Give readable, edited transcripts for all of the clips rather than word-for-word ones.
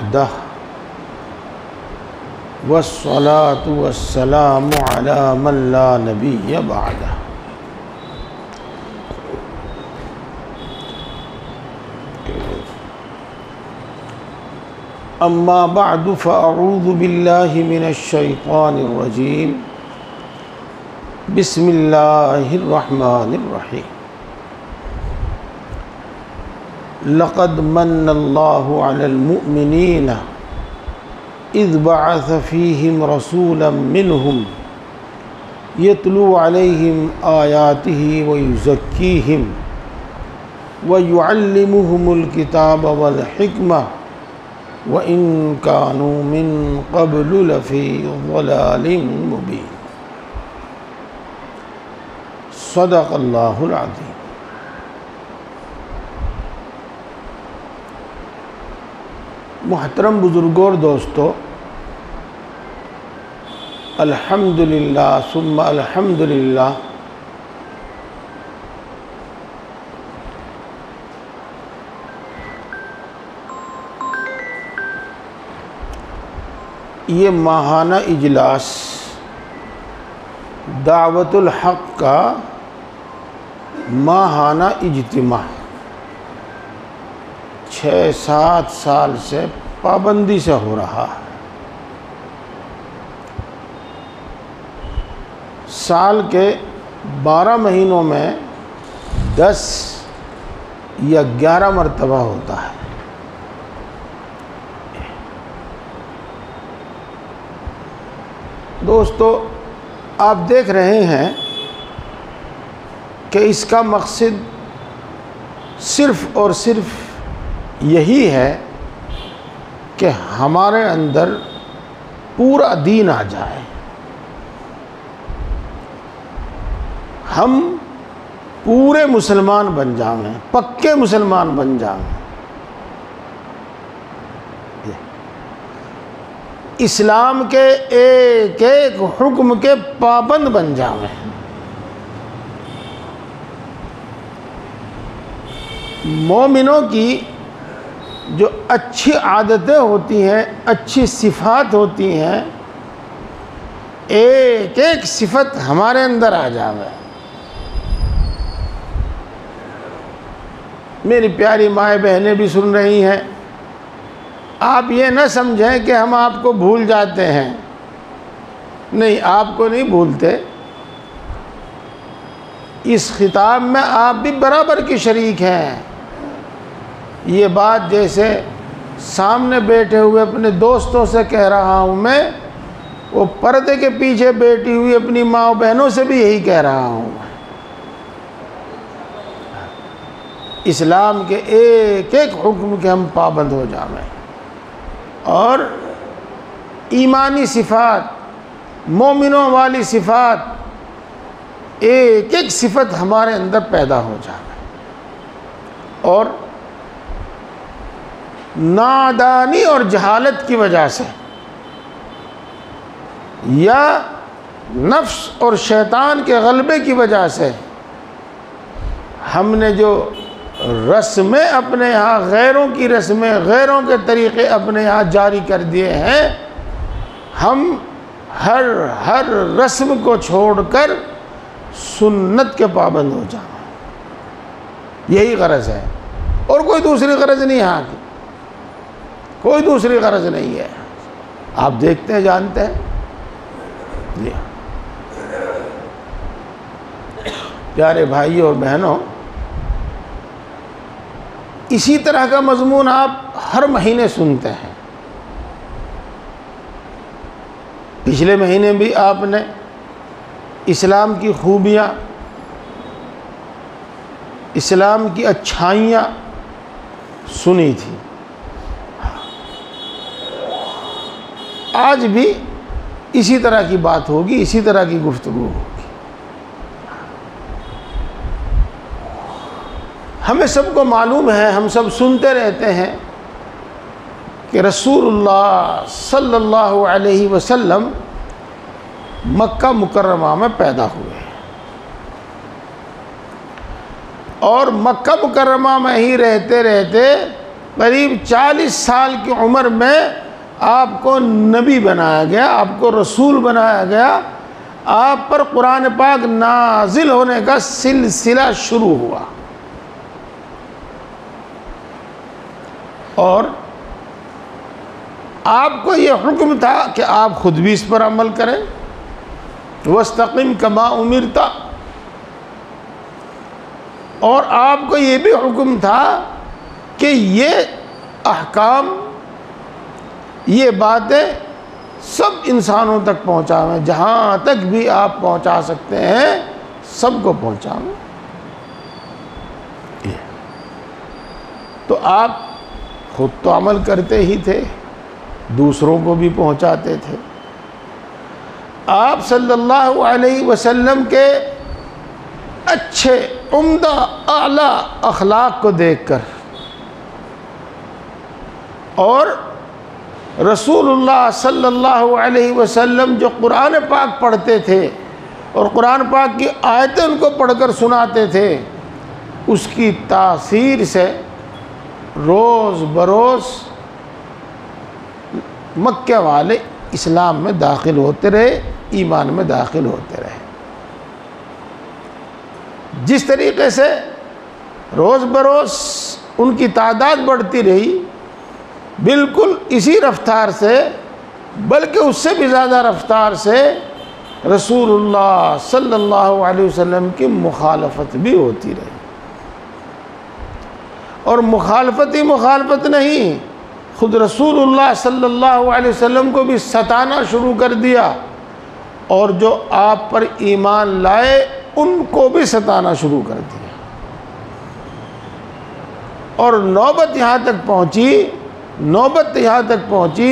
وحدہ والصلاة والسلام علی من لا نبی بعدہ۔ اما بعد فاعوذ باللہ من الشیطان الرجیم، بسم اللہ الرحمن الرحیم۔ لقد من اللہ علی المؤمنین اذ بعث فیہم رسولا منہم یتلو علیہم آیاتہ ویزکیہم ویعلمہم الکتاب والحکمہ وَإِن كَانُوا مِن قَبْلُ لَفِي ضَلَالٍ مُبِينٍ۔ صدق اللہ العظیم۔ محترم بزرگوں اور دوستو، الحمدللہ ثم الحمدللہ، یہ ماہانہ اجلاس دعوت الحق کا ماہانہ اجتماع 6-7 سال سے پابندی سے ہو رہا ہے۔ سال کے 12 مہینوں میں 10 یا 11 مرتبہ ہوتا ہے۔ دوستو، آپ دیکھ رہے ہیں کہ اس کا مقصد صرف اور صرف یہی ہے کہ ہمارے اندر پورا دین آ جائے، ہم پورے مسلمان بن جائیں، پکے مسلمان بن جائیں، اسلام کے ایک ایک حکم کے پابند بن جائیں۔ مومنوں کی جو اچھی عادتیں ہوتی ہیں، اچھی صفات ہوتی ہیں، ایک ایک صفت ہمارے اندر آ جائے۔ میری پیاری مائیں بہنیں بھی سن رہی ہیں، آپ یہ نہ سمجھیں کہ ہم آپ کو بھول جاتے ہیں، نہیں، آپ کو نہیں بھولتے، اس خطاب میں آپ بھی برابر کی شریک ہیں۔ یہ بات جیسے سامنے بیٹھے ہوئے اپنے دوستوں سے کہہ رہا ہوں میں، وہ پردے کے پیچھے بیٹھی ہوئی اپنی ماں و بہنوں سے بھی یہی کہہ رہا ہوں۔ اسلام کے ایک ایک حکم کے ہم پابند ہو جائیں، اور ایمانی صفات، مومنوں والی صفات، ایک ایک صفت ہمارے اندر پیدا ہو جائے، اور نادانی اور جہالت کی وجہ سے یا نفس اور شیطان کے غلبے کی وجہ سے ہم نے جو رسمیں اپنے ہاں، غیروں کی رسمیں، غیروں کے طریقے اپنے ہاں جاری کر دیے ہیں، ہم ہر رسم کو چھوڑ کر سنت کے پابند ہو جائیں۔ یہی غرض ہے، اور کوئی دوسری غرض نہیں ہے، ہاں کی کوئی دوسری غرض نہیں ہے۔ آپ دیکھتے ہیں، جانتے ہیں جی۔ پیارے بھائی اور بہنوں، اسی طرح کا مضمون آپ ہر مہینے سنتے ہیں۔ پچھلے مہینے بھی آپ نے اسلام کی خوبیاں، اسلام کی اچھائیاں سنی تھی۔ آج بھی اسی طرح کی بات ہوگی، اسی طرح کی گفتگو ہوگی۔ ہمیں سب کو معلوم ہے، ہم سب سنتے رہتے ہیں کہ رسول اللہ صلی اللہ علیہ وسلم مکہ مکرمہ میں پیدا ہوئے، اور مکہ مکرمہ میں ہی رہتے رہتے قریب 40 سال کی عمر میں آپ کو نبی بنایا گیا، آپ کو رسول بنایا گیا، آپ پر قرآن پاک نازل ہونے کا سلسلہ شروع ہوا، اور آپ کو یہ حکم تھا کہ آپ خود بھی اس پر عمل کریں، وَاسْتَقِمْ كَمَا أُمِرْتَ، اور آپ کو یہ بھی حکم تھا کہ یہ احکام، یہ باتیں سب انسانوں تک پہنچاویں، جہاں تک بھی آپ پہنچا سکتے ہیں سب کو پہنچاویں۔ تو آپ خود تو عمل کرتے ہی تھے، دوسروں کو بھی پہنچاتے تھے۔ آپ صلی اللہ علیہ وسلم کے اچھے عمدہ اعلیٰ اخلاق کو دیکھ کر اور رسول اللہ صلی اللہ علیہ وسلم جو قرآن پاک پڑھتے تھے اور قرآن پاک کی آیتیں ان کو پڑھ کر سناتے تھے، اس کی تاثیر سے روز بروز مکہ والے اسلام میں داخل ہوتے رہے، ایمان میں داخل ہوتے رہے۔ جس طریقے سے روز بروز ان کی تعداد بڑھتی رہی، بالکل اسی رفتار سے، بلکہ اس سے بھی زیادہ رفتار سے رسول اللہ صلی اللہ علیہ وسلم کی مخالفت بھی ہوتی رہی، اور مخالفت ہی مخالفت نہیں، خود رسول اللہ صلی اللہ علیہ وسلم کو بھی ستانا شروع کر دیا، اور جو آپ پر ایمان لائے ان کو بھی ستانا شروع کر دیا، اور نوبت یہاں تک پہنچی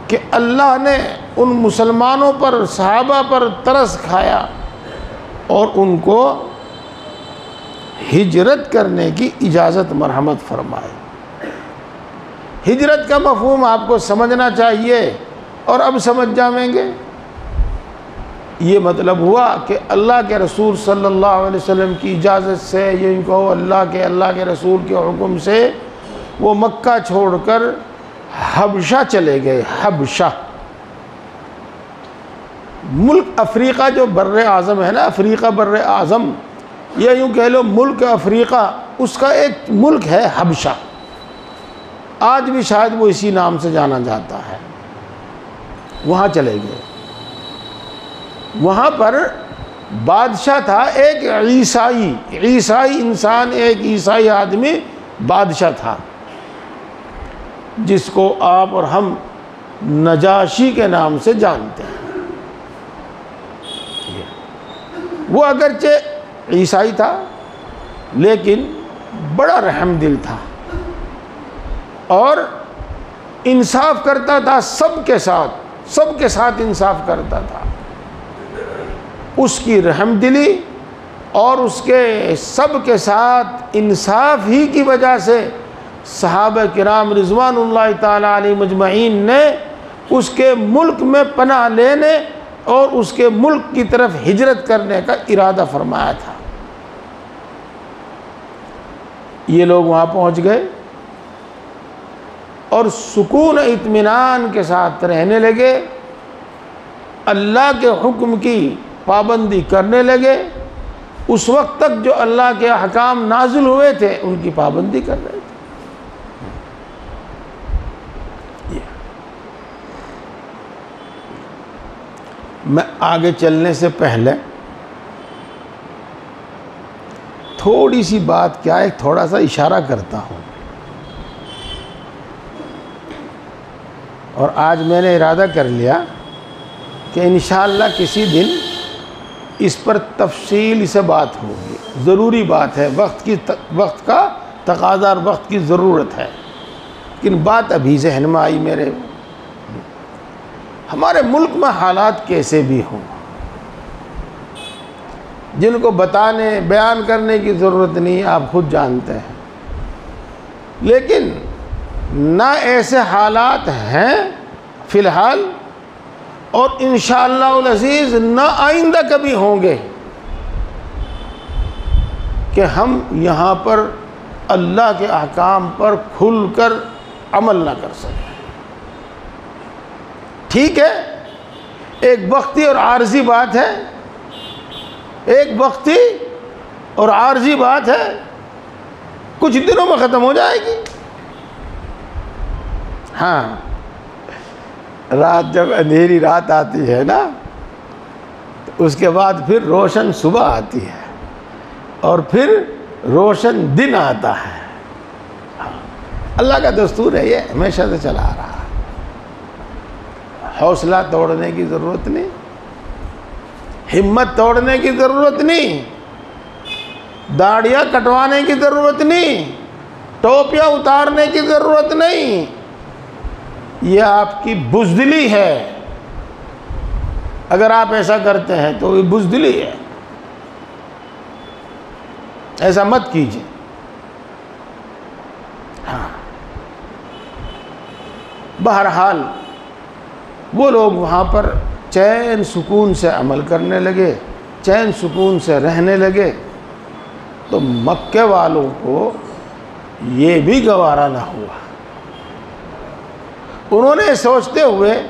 کہ اللہ نے ان مسلمانوں پر، صحابہ پر ترس کھایا اور ان کو ہجرت کرنے کی اجازت مرحمت فرمائی۔ ہجرت کا مفہوم آپ کو سمجھنا چاہیے، اور اب سمجھ جائیں گے۔ یہ مطلب ہوا کہ اللہ کے رسول صلی اللہ علیہ وسلم کی اجازت سے، یہ کہو اللہ کے رسول کے حکم سے وہ مکہ چھوڑ کر حبشہ چلے گئے۔ حبشہ ملک افریقہ جو بر اعظم ہے نا، افریقہ بر اعظم، یا یوں کہہ لو ملک افریقہ، اس کا ایک ملک ہے حبشہ، آج بھی شاید وہ اسی نام سے جانا جاتا ہے۔ وہاں چلے گئے، وہاں پر بادشاہ تھا ایک عیسائی انسان، ایک عیسائی آدمی بادشاہ تھا، جس کو آپ اور ہم نجاشی کے نام سے جانتے ہیں۔ وہ اگرچہ عیسائی تھا لیکن بڑا رحم دل تھا، اور انصاف کرتا تھا سب کے ساتھ انصاف کرتا تھا۔ اس کی رحم دلی اور اس کے سب کے ساتھ انصاف ہی کی وجہ سے صحابہ کرام رضوان اللہ تعالی علیہ مجمعین نے اس کے ملک میں پناہ لینے اور اس کے ملک کی طرف ہجرت کرنے کا ارادہ فرمایا تھا۔ یہ لوگ وہاں پہنچ گئے اور سکون اطمینان کے ساتھ رہنے لگے، اللہ کے حکم کی پابندی کرنے لگے، اس وقت تک جو اللہ کے احکام نازل ہوئے تھے ان کی پابندی کر رہے تھے۔ میں آگے چلنے سے پہلے تھوڑی سی بات کیا ہے، تھوڑا سا اشارہ کرتا ہوں، اور آج میں نے ارادہ کر لیا کہ انشاءاللہ کسی دن اس پر تفصیل سے بات ہوگی، ضروری بات ہے، وقت کا تقاضا اور وقت کی ضرورت ہے، لیکن بات ابھی ذہن میں آئی میرے۔ ہمارے ملک میں حالات کیسے بھی ہوں، جن کو بیان کرنے کی ضرورت نہیں، آپ خود جانتے ہیں، لیکن نہ ایسے حالات ہیں فی الحال، اور انشاءاللہ العزیز نہ آئندہ کبھی ہوں گے کہ ہم یہاں پر اللہ کے احکام پر کھل کر عمل نہ کر سکیں۔ ٹھیک ہے، ایک وقتی اور عارضی بات ہے، ایک وقتی اور عارضی بات ہے، کچھ دنوں میں ختم ہو جائے گی۔ ہاں، رات جب اندھیری رات آتی ہے نا، تو اس کے بعد پھر روشن صبح آتی ہے اور پھر روشن دن آتا ہے۔ اللہ کا دستور ہے، یہ ہمیشہ سے چلا آ رہا ہے۔ حوصلہ توڑنے کی ضرورت نہیں، ہمت توڑنے کی ضرورت نہیں، داڑیاں کٹوانے کی ضرورت نہیں، ٹوپیاں اتارنے کی ضرورت نہیں۔ یہ آپ کی بزدلی ہے۔ اگر آپ ایسا کرتے ہیں تو یہ بزدلی ہے، ایسا مت کیجیے۔ ہاں، بہرحال وہ لوگ وہاں پر چین سکون سے عمل کرنے لگے، چین سکون سے رہنے لگے، تو مکے والوں کو یہ بھی گوارا نہ ہوا۔ انہوں نے سوچتے ہوئے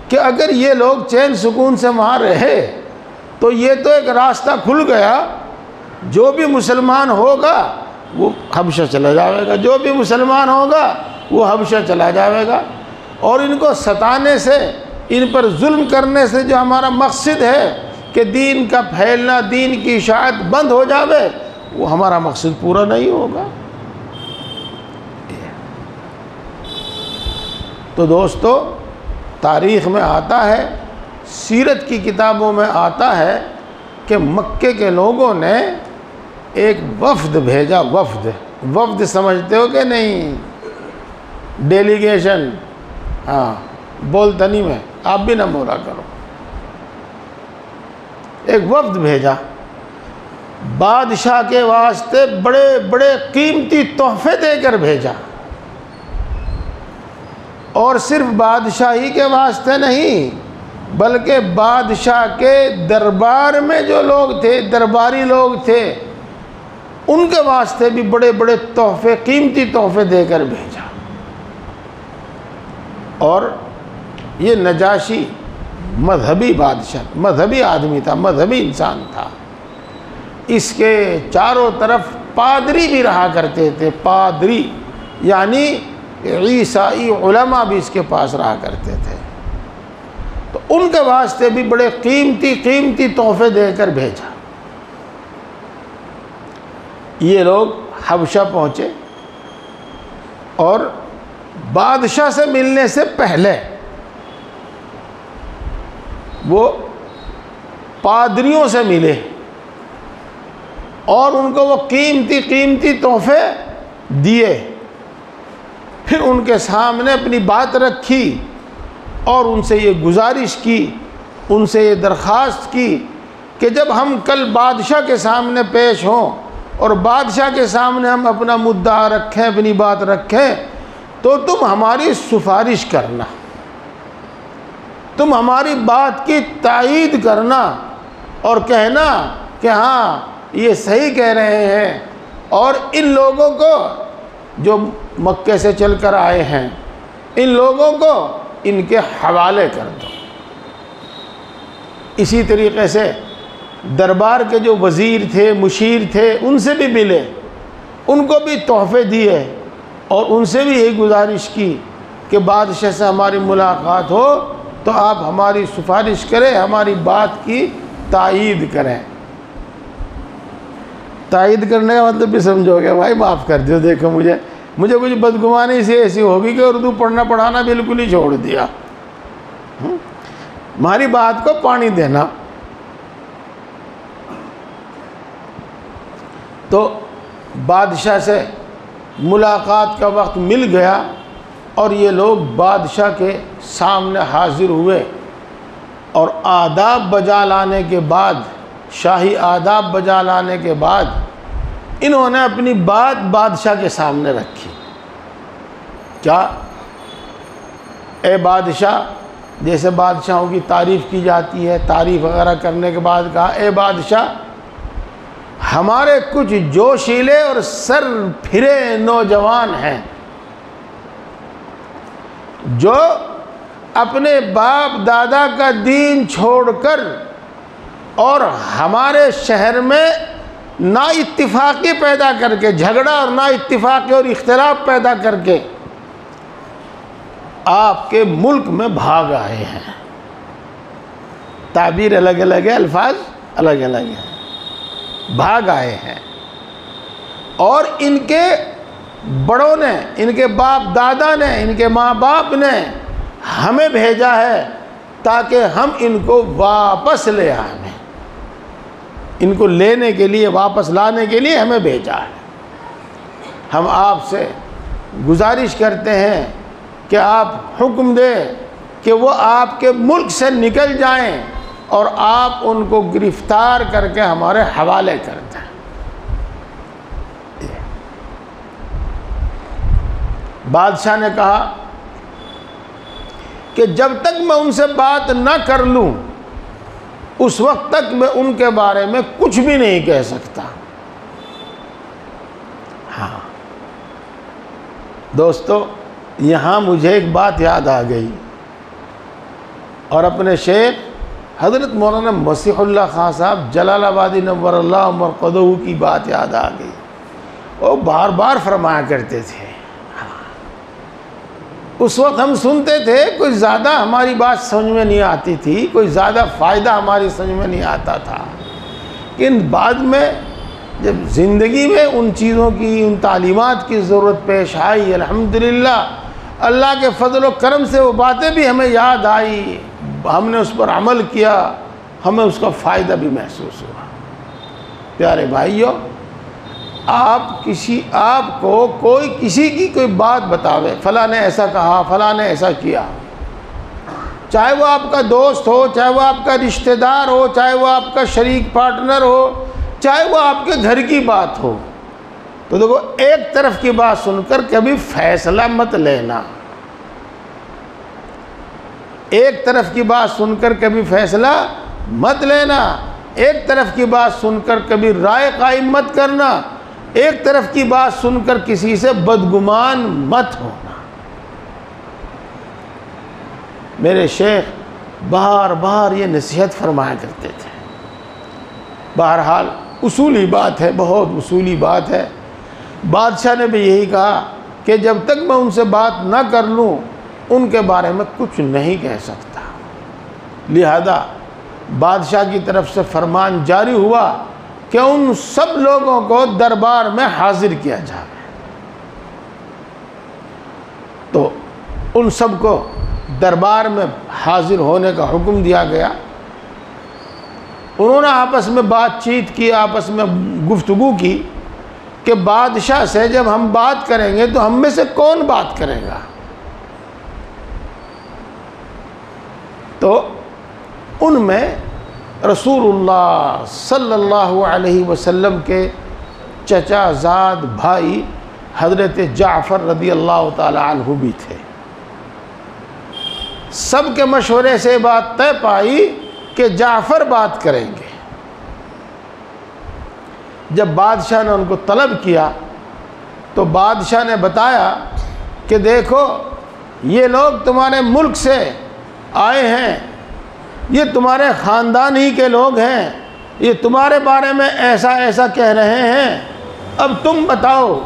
کہ اگر یہ لوگ چین سکون سے وہاں رہے تو یہ تو ایک راستہ کھل گیا، جو بھی مسلمان ہوگا وہ حبشہ چلا جائے گا، جو بھی مسلمان ہوگا وہ حبشہ چلا جائے گا، اور ان کو ستانے سے، ان پر ظلم کرنے سے جو ہمارا مقصد ہے کہ دین کا پھیلنا، دین کی اشاعت بند ہو جاوے، وہ ہمارا مقصد پورا نہیں ہوگا۔ تو دوستو، تاریخ میں آتا ہے، سیرت کی کتابوں میں آتا ہے کہ مکے کے لوگوں نے ایک وفد بھیجا۔ وفد سمجھتے ہو کہ نہیں؟ ڈیلیگیشن، ہاں، بولتنی میں آپ بھی نہ بولا کرو۔ ایک وفد بھیجا، بادشاہ کے واسطے بڑے بڑے قیمتی تحفے دے کر بھیجا، اور صرف بادشاہی کے واسطے نہیں بلکہ بادشاہ کے دربار میں جو لوگ تھے، درباری لوگ تھے، ان کے واسطے بھی بڑے بڑے تحفے، قیمتی تحفے دے کر بھیجا۔ اور یہ نجاشی مذہبی بادشاہ، مذہبی آدمی تھا، مذہبی انسان تھا۔ اس کے چاروں طرف پادری بھی رہا کرتے تھے، پادری یعنی عیسائی علماء بھی اس کے پاس رہا کرتے تھے، تو ان کے واسطے بھی بڑے قیمتی تحفے دے کر بھیجا۔ یہ لوگ حبشہ پہنچے اور بادشاہ سے ملنے سے پہلے وہ پادریوں سے ملے اور ان کو وہ قیمتی تحفے دیے۔ پھر ان کے سامنے اپنی بات رکھی اور ان سے یہ گزارش کی، ان سے یہ درخواست کی کہ جب ہم کل بادشاہ کے سامنے پیش ہوں اور بادشاہ کے سامنے ہم اپنا مدعا رکھیں، اپنی بات رکھیں، تو تم ہماری سفارش کرنا، تم ہماری بات کی تائید کرنا اور کہنا کہ ہاں یہ صحیح کہہ رہے ہیں، اور ان لوگوں کو جو مکے سے چل کر آئے ہیں، ان لوگوں کو ان کے حوالے کر دو۔ اسی طریقے سے دربار کے جو وزیر تھے، مشیر تھے، ان سے بھی ملے، ان کو بھی تحفے دیے اور ان سے بھی یہی گزارش کی کہ بادشاہ سے ہماری ملاقات ہو تو آپ ہماری سفارش کریں، ہماری بات کی تائید کریں۔ تائید کرنے کا مطلب بھی سمجھو گے، بھائی معاف کر دو، دیکھو مجھے کچھ بدگمانی سے ایسی ہوگی کہ اردو پڑھنا پڑھانا بالکل ہی چھوڑ دیا، ہماری بات کو پانی دینا۔ تو بادشاہ سے ملاقات کا وقت مل گیا اور یہ لوگ بادشاہ کے سامنے حاضر ہوئے، اور آداب بجا لانے کے بعد، شاہی آداب بجا لانے کے بعد انہوں نے اپنی بات بادشاہ کے سامنے رکھی۔ کیا؟ اے بادشاہ، جیسے بادشاہوں کی تعریف کی جاتی ہے، تعریف وغیرہ کرنے کے بعد کہا، اے بادشاہ، ہمارے کچھ جوشیلے اور سر پھرے نوجوان ہیں جو اپنے باپ دادا کا دین چھوڑ کر اور ہمارے شہر میں نا اتفاقی پیدا کر کے، جھگڑا اور نا اتفاقی اور اختلاف پیدا کر کے آپ کے ملک میں بھاگ آئے ہیں۔ تعبیر الگ الگ ہے، الفاظ الگ الگ ہیں، بھاگ آئے ہیں، اور ان کے بڑوں نے، ان کے باپ دادا نے، ان کے ماں باپ نے ہمیں بھیجا ہے تاکہ ہم ان کو واپس لے آئیں، ان کو لینے کے لیے، واپس لانے کے لیے ہمیں بھیجا ہے۔ ہم آپ سے گزارش کرتے ہیں کہ آپ حکم دیں کہ وہ آپ کے ملک سے نکل جائیں اور آپ ان کو گرفتار کر کے ہمارے حوالے کر دیں۔ بادشاہ نے کہا کہ جب تک میں ان سے بات نہ کر لوں اس وقت تک میں ان کے بارے میں کچھ بھی نہیں کہہ سکتا۔ ہاں دوستو، یہاں مجھے ایک بات یاد آ گئی، اور اپنے شیخ حضرت مولانا مسیح اللہ خان صاحب جلال آبادی نور اللہ مرقدہ کی بات یاد آ گئی۔ وہ بار بار فرمایا کرتے تھے، اس وقت ہم سنتے تھے، کوئی زیادہ ہماری بات سمجھ میں نہیں آتی تھی، کوئی زیادہ فائدہ ہماری سمجھ میں نہیں آتا تھا، لیکن بعد میں جب زندگی میں ان چیزوں کی، ان تعلیمات کی ضرورت پیش آئی، الحمدللہ اللہ کے فضل و کرم سے وہ باتیں بھی ہمیں یاد آئی، ہم نے اس پر عمل کیا، ہمیں اس کا فائدہ بھی محسوس ہوا۔ پیارے بھائیو، آپ کو کوئی کسی کی کوئی بات بتاوے، فلاں نے ایسا کہا، فلاں نے ایسا کیا، چاہے وہ آپ کا دوست ہو، چاہے وہ آپ کا رشتہ دار ہو، چاہے وہ آپ کا شریک پارٹنر ہو، چاہے وہ آپ کے گھر کی بات ہو، تو دیکھو ایک طرف کی بات سن کر کبھی فیصلہ مت لینا، ایک طرف کی بات سن کر کبھی فیصلہ مت لینا، ایک طرف کی بات سن کر کبھی رائے قائم مت کرنا، ایک طرف کی بات سن کر کسی سے بدگمان مت ہونا۔ میرے شیخ بار بار یہ نصیحت فرمایا کرتے تھے۔ بہرحال اصولی بات ہے، بہت اصولی بات ہے۔ بادشاہ نے بھی یہی کہا کہ جب تک میں ان سے بات نہ کر لوں ان کے بارے میں کچھ نہیں کہہ سکتا۔ لہذا بادشاہ کی طرف سے فرمان جاری ہوا کہ ان سب لوگوں کو دربار میں حاضر کیا جائے۔ تو ان سب کو دربار میں حاضر ہونے کا حکم دیا گیا۔ انہوں نے آپس میں بات چیت کی، آپس میں گفتگو کی کہ بادشاہ سے جب ہم بات کریں گے تو ہم میں سے کون بات کرے گا؟ تو ان میں رسول اللہ صلی اللہ علیہ وسلم کے چچا زاد بھائی حضرت جعفر رضی اللہ تعالی عنہ بھی تھے۔ سب کے مشورے سے بات طے پائی کہ جعفر بات کریں گے۔ جب بادشاہ نے ان کو طلب کیا تو بادشاہ نے بتایا کہ دیکھو یہ لوگ تمہارے ملک سے آئے ہیں، یہ تمہارے خاندان ہی کے لوگ ہیں، یہ تمہارے بارے میں ایسا ایسا کہہ رہے ہیں، اب تم بتاؤ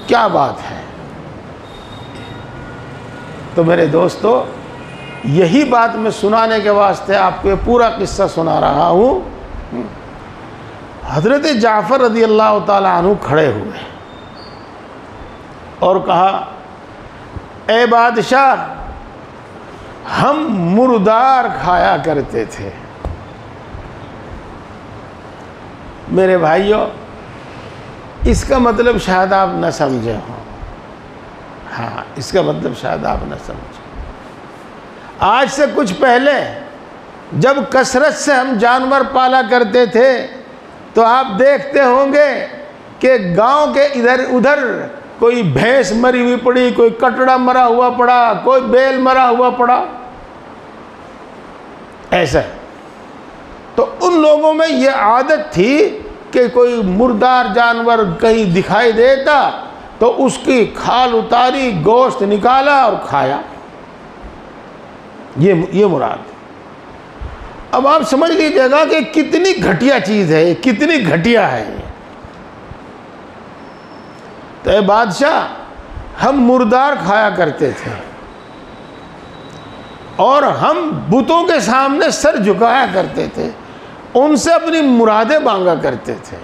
کیا بات ہے۔ تو میرے دوستو، یہی بات میں سنانے کے واسطے آپ کو یہ پورا قصہ سنا رہا ہوں۔ حضرت جعفر رضی اللہ تعالی عنہ کھڑے ہوئے اور کہا، اے بادشاہ، ہم مردار کھایا کرتے تھے۔ میرے بھائیوں، اس کا مطلب شاید آپ نہ سمجھے ہوں۔ ہاں، اس کا مطلب شاید آپ نہ سمجھے۔ آج سے کچھ پہلے جب کثرت سے ہم جانور پالا کرتے تھے تو آپ دیکھتے ہوں گے کہ گاؤں کے ادھر ادھر کوئی بھینس مری ہوئی پڑی، کوئی کٹڑا مرا ہوا پڑا، کوئی بیل مرا ہوا پڑا، ایسا۔ تو ان لوگوں میں یہ عادت تھی کہ کوئی مردار جانور کہیں دکھائی دیتا تو اس کی کھال اتاری، گوشت نکالا اور کھایا، یہ مراد ہے۔ اب آپ سمجھ لیجیے گا کہ کتنی گھٹیا چیز ہے، کتنی گھٹیا ہے۔ تو اے بادشاہ، ہم مردار کھایا کرتے تھے اور ہم بتوں کے سامنے سر جھکایا کرتے تھے، ان سے اپنی مرادیں مانگا کرتے تھے۔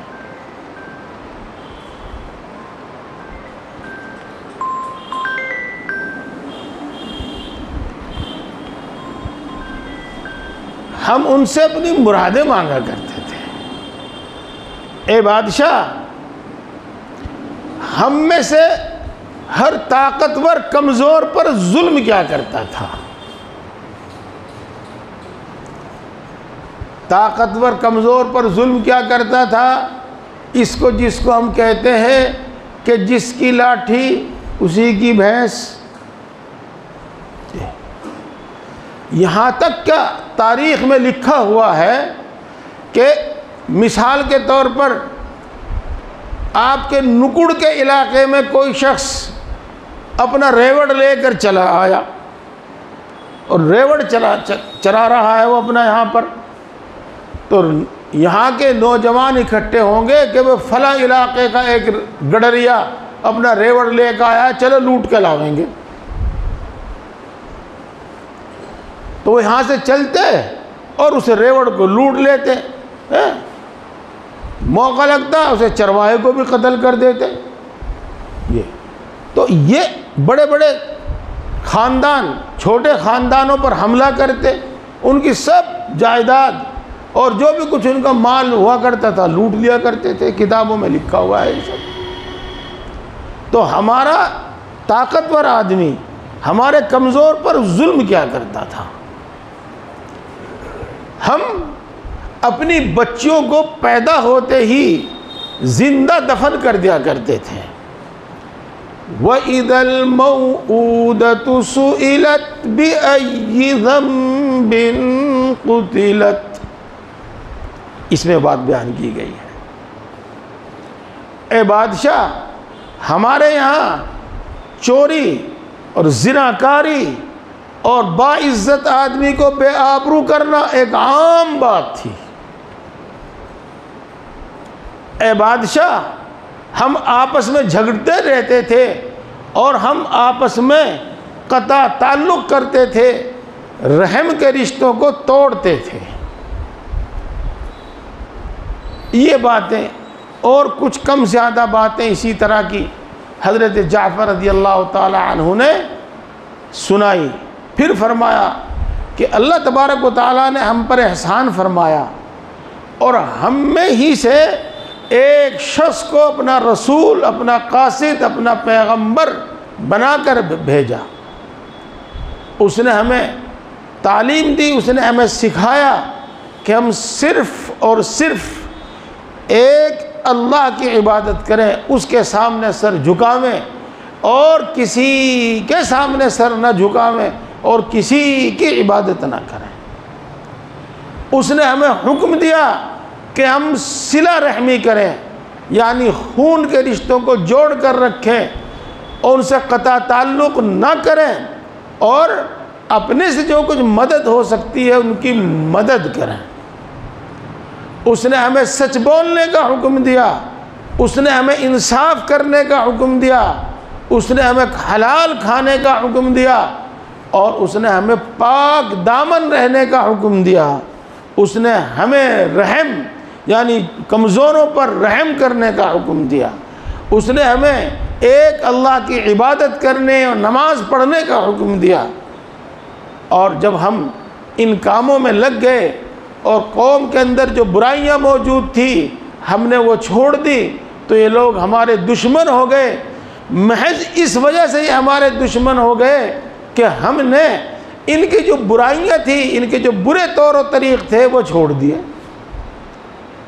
ہم ان سے اپنی مرادیں مانگا کرتے تھے۔ اے بادشاہ، ہم میں سے ہر طاقتور کمزور پر ظلم کیا کرتا تھا؟ طاقتور کمزور پر ظلم کیا کرتا تھا؟ جس کو ہم کہتے ہیں کہ جس کی لاٹھی اسی کی بھینس۔ یہاں تک کہ تاریخ میں لکھا ہوا ہے کہ مثال کے طور پر آپ کے نکڑ کے علاقے میں کوئی شخص اپنا ریوڑ لے کر چلا آیا اور ریوڑ چلا رہا ہے وہ اپنا یہاں پر، تو یہاں کے نوجوان اکٹھے ہوں گے کہ وہ فلاں علاقے کا ایک گڈریا اپنا ریوڑ لے کر آیا، چلو لوٹ کے لاویں گے۔ تو وہ یہاں سے چلتے اور اس ریوڑ کو لوٹ لیتے، موقع لگتا اسے چرواہے کو بھی قتل کر دیتے۔ تو یہ بڑے بڑے خاندان چھوٹے خاندانوں پر حملہ کرتے، ان کی سب جائیداد اور جو بھی کچھ ان کا مال ہوا کرتا تھا لوٹ لیا کرتے تھے۔ کتابوں میں لکھا ہوا ہے یہ سب۔ تو ہمارا طاقتور آدمی ہمارے کمزور پر ظلم کیا کرتا تھا؟ ہم اپنی بچیوں کو پیدا ہوتے ہی زندہ دفن کر دیا کرتے تھے۔ وَإِذَا الْمَوْءُودَةُ سُئِلَتْ بِأَيِّ ذَنبٍ قُتِلَتْ، اس میں بات بیان کی گئی ہے۔ اے بادشاہ، ہمارے یہاں چوری اور زناکاری اور باعزت آدمی کو بے آبرو کرنا ایک عام بات تھی۔ اے بادشاہ، ہم آپس میں جھگڑتے رہتے تھے اور ہم آپس میں قطع تعلق کرتے تھے، رحم کے رشتوں کو توڑتے تھے۔ یہ باتیں اور کچھ کم زیادہ باتیں اسی طرح کی حضرت جعفر رضی اللہ تعالی عنہ نے سنائی۔ پھر فرمایا کہ اللہ تبارک و تعالیٰ نے ہم پر احسان فرمایا اور ہم میں ہی سے ایک شخص کو اپنا رسول، اپنا قاصد، اپنا پیغمبر بنا کر بھیجا۔ اس نے ہمیں تعلیم دی، اس نے ہمیں سکھایا کہ ہم صرف اور صرف ایک اللہ کی عبادت کریں، اس کے سامنے سر جھکاویں اور کسی کے سامنے سر نہ جھکاویں اور کسی کی عبادت نہ کریں۔ اس نے ہمیں حکم دیا کہ ہم صلہ رحمی کریں، یعنی خون کے رشتوں کو جوڑ کر رکھیں اور ان سے قطع تعلق نہ کریں، اور اپنے سے جو کچھ مدد ہو سکتی ہے ان کی مدد کریں۔ اس نے ہمیں سچ بولنے کا حکم دیا، اس نے ہمیں انصاف کرنے کا حکم دیا، اس نے ہمیں حلال کھانے کا حکم دیا، اور اس نے ہمیں پاک دامن رہنے کا حکم دیا۔ اس نے ہمیں رحم یعنی کمزوروں پر رحم کرنے کا حکم دیا۔ اس نے ہمیں ایک اللہ کی عبادت کرنے اور نماز پڑھنے کا حکم دیا۔ اور جب ہم ان کاموں میں لگ گئے اور قوم کے اندر جو برائیاں موجود تھی ہم نے وہ چھوڑ دی، تو یہ لوگ ہمارے دشمن ہو گئے۔ محض اس وجہ سے یہ ہمارے دشمن ہو گئے کہ ہم نے ان کی جو برائیاں تھیں، ان کے جو برے طور و طریق تھے وہ چھوڑ دیے۔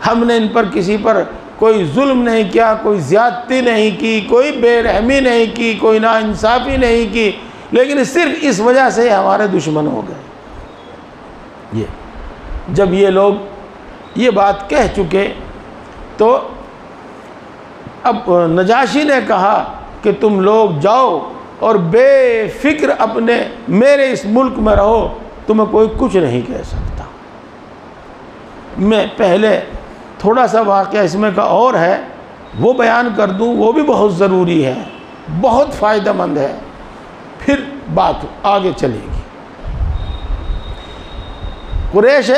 ہم نے ان پر کسی پر کوئی ظلم نہیں کیا، کوئی زیادتی نہیں کی، کوئی بے رحمی نہیں کی، کوئی ناانصافی نہیں کی، لیکن صرف اس وجہ سے ہمارے دشمن ہو گئے۔ جب یہ لوگ یہ بات کہہ چکے تو اب نجاشی نے کہا کہ تم لوگ جاؤ اور بے فکر اپنے میرے اس ملک میں رہو، تمہیں کوئی کچھ نہیں کہہ سکتا۔ میں پہلے تھوڑا سا واقعہ اس میں کا اور ہے، وہ بیان کر دوں، وہ بھی بہت ضروری ہے، بہت فائدہ مند ہے، پھر بات آگے چلے گی۔ قریش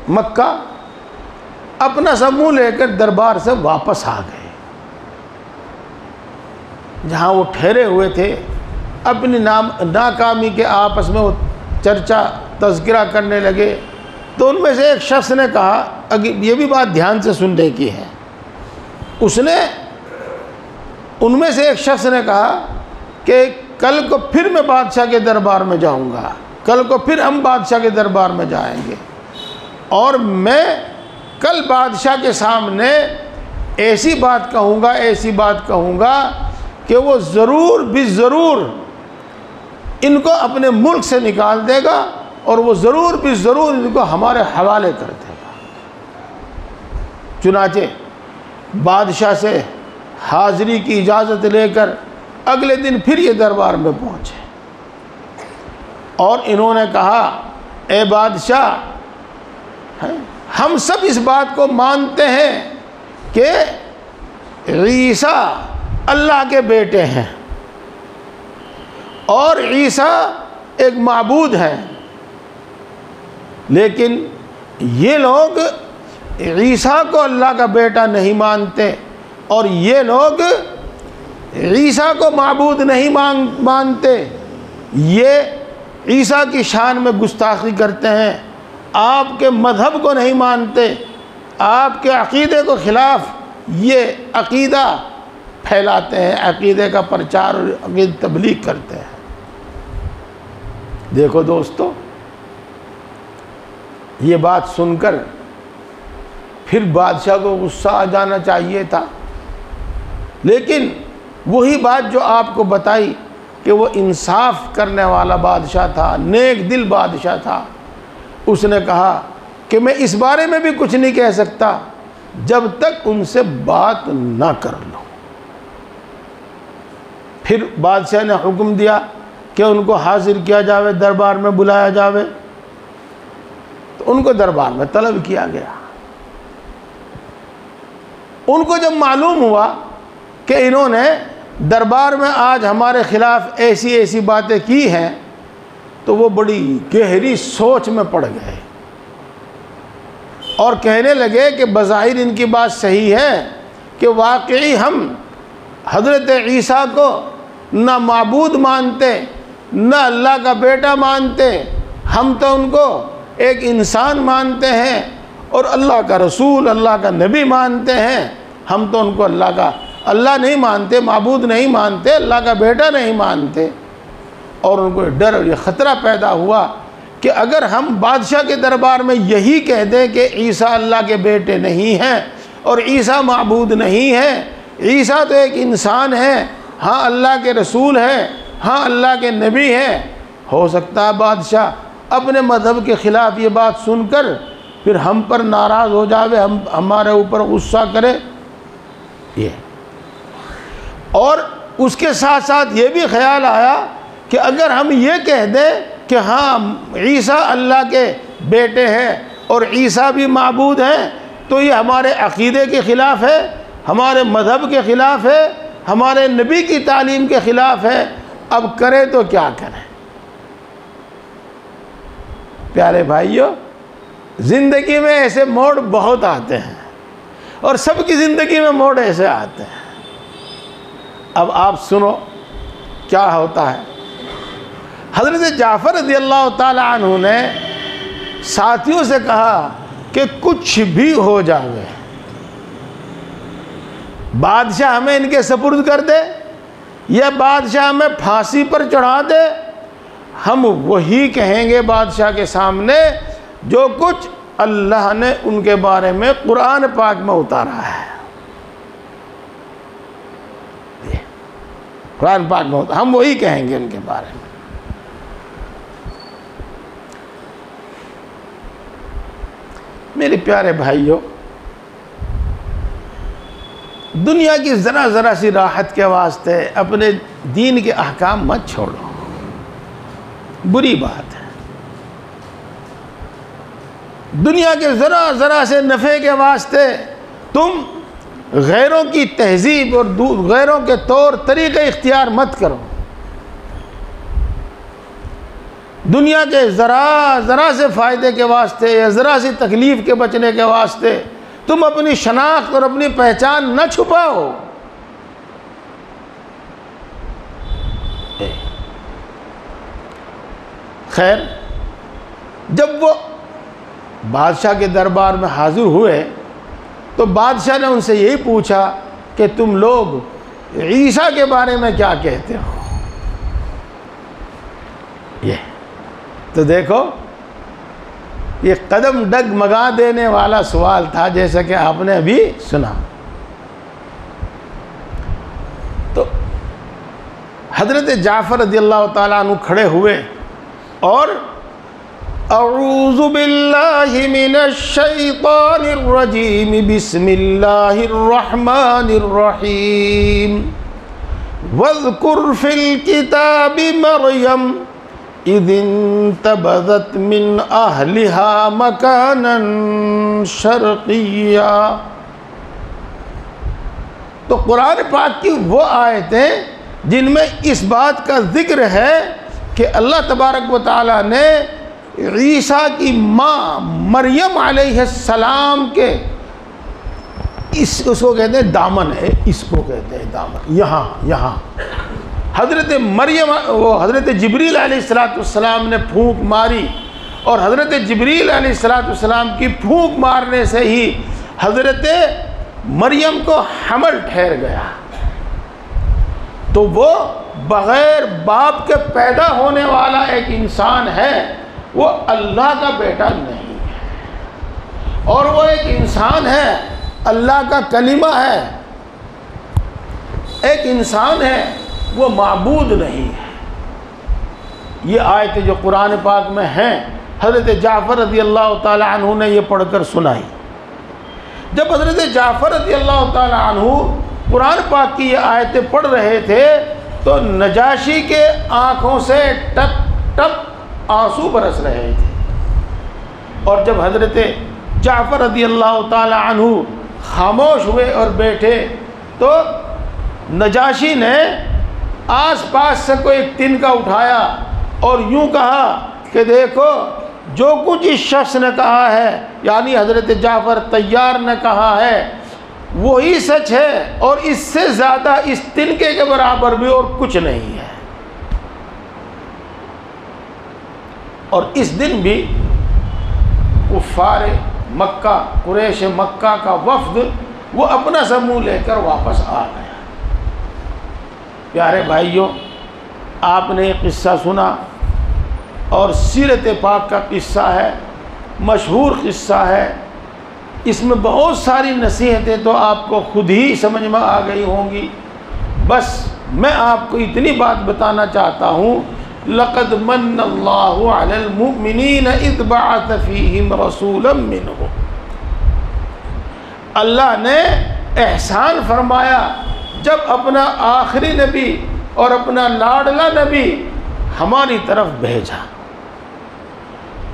مکہ اپنا سب منہ لے کر دربار سے واپس آ گئے، جہاں وہ ٹھہرے ہوئے تھے۔ اپنی ناکامی کے آپس میں وہ چرچا تذکرہ کرنے لگے۔ تو ان میں سے ایک شخص نے کہا، یہ بھی بات دھیان سے سننے کی ہے، ان میں سے ایک شخص نے کہا کہ کل کو پھر میں بادشاہ کے دربار میں جاؤں گا، کل کو پھر ہم بادشاہ کے دربار میں جائیں گے، اور میں کل بادشاہ کے سامنے ایسی بات کہوں گا کہ وہ ضرور بھی ضرور ان کو اپنے ملک سے نکال دے گا، اور وہ ضرور بھی ضرور ان کو ہمارے حوالے کر دے گا۔ چنانچہ بادشاہ سے حاضری کی اجازت لے کر اگلے دن پھر یہ دربار میں پہنچے، اور انہوں نے کہا، اے بادشاہ، ہم سب اس بات کو مانتے ہیں کہ عیسیٰ اللہ کے بیٹے ہیں، اور عیسیٰ ایک معبود ہے، لیکن یہ لوگ عیسیٰ کو اللہ کا بیٹا نہیں مانتے، اور یہ لوگ عیسیٰ کو معبود نہیں مانتے، یہ عیسیٰ کی شان میں گستاخی کرتے ہیں، آپ کے مذہب کو نہیں مانتے، آپ کے عقیدے کو خلاف یہ عقیدہ پھیلاتے ہیں، عقیدے کا پرچار اور عقیدہ تبلیغ کرتے ہیں۔ دیکھو دوستو، یہ بات سن کر پھر بادشاہ کو غصہ آ جانا چاہیے تھا، لیکن وہی بات جو آپ کو بتائی کہ وہ انصاف کرنے والا بادشاہ تھا، نیک دل بادشاہ تھا، اس نے کہا کہ میں اس بارے میں بھی کچھ نہیں کہہ سکتا جب تک ان سے بات نہ کر لوں۔ پھر بادشاہ نے حکم دیا کہ ان کو حاضر کیا جاوے، دربار میں بلایا جاوے، تو ان کو دربار میں طلب کیا گیا۔ ان کو جب معلوم ہوا کہ انہوں نے دربار میں آج ہمارے خلاف ایسی ایسی باتیں کی ہیں، تو وہ بڑی گہری سوچ میں پڑ گئے، اور کہنے لگے کہ بظاہر ان کی بات صحیح ہے کہ واقعی ہم حضرت عیسیٰ کو نہ معبود مانتے، نہ اللہ کا بیٹا مانتے، ہم تو ان کو ایک انسان مانتے ہیں، اور اللہ کا رسول، اللہ کا نبی مانتے ہیں۔ ہم تو ان کو اللہ نہیں مانتے، معبود نہیں مانتے، اللہ کا بیٹا نہیں مانتے۔ اور ان کو ڈر اور یہ خطرہ پیدا ہوا کہ اگر ہم بادشاہ کے دربار میں یہی کہہ دیں کہ عیسیٰ اللہ کے بیٹے نہیں ہیں اور عیسیٰ معبود نہیں ہے، عیسیٰ تو ایک انسان ہے، ہاں اللہ کے رسول ہے، ہاں اللہ کے نبی ہیں، ہو سکتا ہے بادشاہ اپنے مذہب کے خلاف یہ بات سن کر پھر ہم پر ناراض ہو جاوے، ہمارے اوپر غصہ کرے۔ یہ اور اس کے ساتھ ساتھ یہ بھی خیال آیا کہ اگر ہم یہ کہہ دیں کہ ہاں عیسیٰ اللہ کے بیٹے ہیں اور عیسیٰ بھی معبود ہیں، تو یہ ہمارے عقیدے کے خلاف ہے، ہمارے مذہب کے خلاف ہے، ہمارے نبی کی تعلیم کے خلاف ہے۔ اب کریں تو کیا کریں؟ پیارے بھائیو، زندگی میں ایسے موڑ بہت آتے ہیں، اور سب کی زندگی میں موڑ ایسے آتے ہیں۔ اب آپ سنو کیا ہوتا ہے۔ حضرت جعفر رضی اللہ تعالی عنہ نے ساتھیوں سے کہا کہ کچھ بھی ہو جائے، بادشاہ ہمیں ان کے سپرد کر دے یا بادشاہ ہمیں پھانسی پر چڑھا دے، ہم وہی کہیں گے بادشاہ کے سامنے جو کچھ اللہ نے ان کے بارے میں قرآن پاک میں اتارا ہے۔ قرآن پاک میں ہم وہی کہیں گے ان کے بارے میں۔ میرے پیارے بھائیوں، دنیا کی ذرا سی راحت کے واسطے اپنے دین کے احکام مت چھوڑو، بری بات ہے۔ دنیا کے ذرا سے نفع کے واسطے تم غیروں کی تہذیب اور غیروں کے طور طریقے اختیار مت کرو۔ دنیا کے ذرا سے فائدے کے واسطے یا ذرا سی تکلیف کے بچنے کے واسطے تم اپنی شناخت اور اپنی پہچان نہ چھپاؤ۔ خیر، جب وہ بادشاہ کے دربار میں حاضر ہوئے تو بادشاہ نے ان سے یہی پوچھا کہ تم لوگ عیسیٰ کے بارے میں کیا کہتے ہو؟ یہ تو دیکھو، یہ قدم ڈگمگا دینے والا سوال تھا، جیسا کہ آپ نے ابھی سنا۔ تو حضرت جعفر رضی اللہ تعالیٰ عنہ کھڑے ہوئے اور اعوذ باللہ من الشیطان الرجیم بسم اللہ الرحمن الرحیم واذکر فی الکتاب مریم اذ انتبذت من اہلہا مکانا شرقیا۔ تو قرآن پاک کی وہ آیتیں جن میں اس بات کا ذکر ہے کہ اللہ تبارک و تعالیٰ نے عیسیٰ کی ماں مریم علیہ السلام کے اس کو کہتے ہیں دامن ہے، اس کو کہتے ہیں دامن، یہاں حضرت مریم، وہ حضرت جبریل علیہ السلام نے پھونک ماری اور حضرت جبریل علیہ السلام کی پھونک مارنے سے ہی حضرت مریم کو حمل ٹھہر گیا۔ تو وہ بغیر باپ کے پیدا ہونے والا ایک انسان ہے، وہ اللہ کا بیٹا نہیں ہے، اور وہ ایک انسان ہے، اللہ کا کلمہ ہے، ایک انسان ہے، وہ معبود نہیں ہے۔ یہ آیتیں جو قرآن پاک میں ہیں حضرت جعفر رضی اللہ تعالی عنہ نے یہ پڑھ کر سنائی۔ جب حضرت جعفر رضی اللہ تعالی عنہ قرآن پاک کی یہ آیتیں پڑھ رہے تھے تو نجاشی کے آنکھوں سے ٹپ ٹپ آنسو برس رہے تھے، اور جب حضرت جعفر رضی اللہ تعالی عنہ خاموش ہوئے اور بیٹھے تو نجاشی نے آس پاس سے کوئی ایک تنکا اٹھایا اور یوں کہا کہ دیکھو، جو کچھ اس شخص نے کہا ہے، یعنی حضرت جعفر طیار نے کہا ہے، وہی سچ ہے، اور اس سے زیادہ اس تنکے کے برابر بھی اور کچھ نہیں ہے۔ اور اس دن بھی کفار مکہ، قریش مکہ کا وفد وہ اپنا سموں لے کر واپس آ گیا۔ پیارے بھائیوں، آپ نے یہ قصہ سنا اور سیرت پاک کا قصہ ہے، مشہور قصہ ہے، اس میں بہت ساری نصیحتیں تو آپ کو خود ہی سمجھ میں آ گئی ہوں گی۔ بس میں آپ کو اتنی بات بتانا چاہتا ہوں، لَقَدْ مَنَّ اللَّهُ عَلَى الْمُؤْمِنِينَ إِذْ بَعَثَ فِيهِمْ رَسُولًا مِّنْهُمْ۔ اللہ نے احسان فرمایا جب اپنا آخری نبی اور اپنا لاڈلا نبی ہماری طرف بھیجا،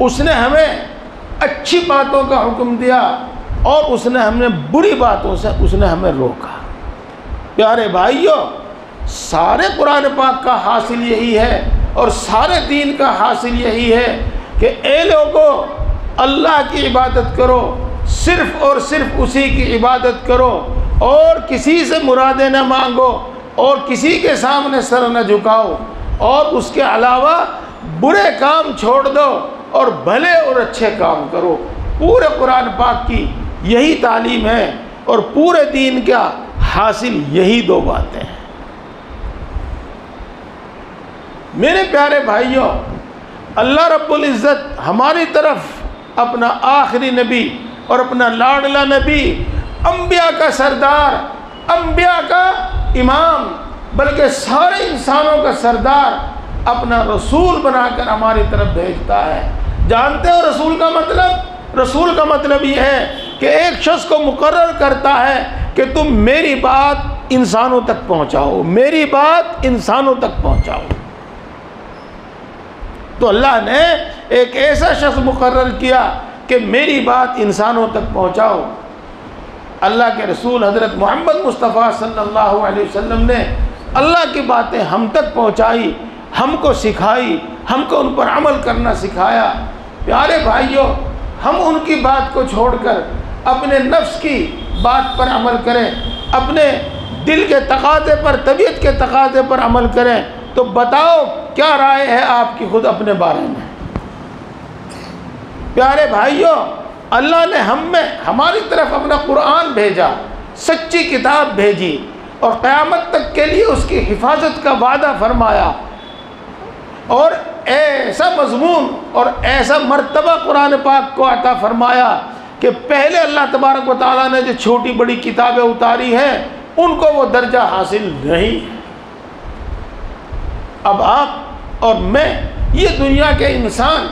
اس نے ہمیں اچھی باتوں کا حکم دیا اور اس نے ہمیں بری باتوں سے اس نے ہمیں روکا۔ پیارے بھائیوں، سارے قرآن پاک کا حاصل یہی ہے اور سارے دین کا حاصل یہی ہے کہ اے لوگوں، اللہ کی عبادت کرو، صرف اور صرف اسی کی عبادت کرو، اور کسی سے مرادیں نہ مانگو اور کسی کے سامنے سر نہ جھکاؤ، اور اس کے علاوہ برے کام چھوڑ دو اور بھلے اور اچھے کام کرو۔ پورے قرآن پاک کی یہی تعلیم ہے اور پورے دین کا حاصل یہی دو باتیں ہیں۔ میرے پیارے بھائیوں، اللہ رب العزت ہماری طرف اپنا آخری نبی اور اپنا لاڈلا نبی، انبیاء کا سردار، انبیاء کا امام، بلکہ سارے انسانوں کا سردار، اپنا رسول بنا کر ہماری طرف بھیجتا ہے۔ جانتے ہو رسول کا مطلب؟ رسول کا مطلب یہ ہے کہ ایک شخص کو مقرر کرتا ہے کہ تم میری بات انسانوں تک پہنچاؤ، میری بات انسانوں تک پہنچاؤ۔ تو اللہ نے ایک ایسا شخص مقرر کیا کہ میری بات انسانوں تک پہنچاؤ۔ اللہ کے رسول حضرت محمد مصطفیٰ صلی اللہ علیہ وسلم نے اللہ کی باتیں ہم تک پہنچائی، ہم کو سکھائی، ہم کو ان پر عمل کرنا سکھایا۔ پیارے بھائیوں، ہم ان کی بات کو چھوڑ کر اپنے نفس کی بات پر عمل کریں، اپنے دل کے تقاضے پر، طبیعت کے تقاضے پر عمل کریں، تو بتاؤ کیا رائے ہے آپ کی خود اپنے بارے میں؟ پیارے بھائیوں، اللہ نے ہماری طرف اپنا قرآن بھیجا، سچی کتاب بھیجی، اور قیامت تک کے لیے اس کی حفاظت کا وعدہ فرمایا، اور ایسا مضمون اور ایسا مرتبہ قرآن پاک کو عطا فرمایا کہ پہلے اللہ تبارک و تعالیٰ نے جو چھوٹی بڑی کتابیں اتاری ہیں ان کو وہ درجہ حاصل نہیں ہے۔ اب آپ اور میں، یہ دنیا کے انسان،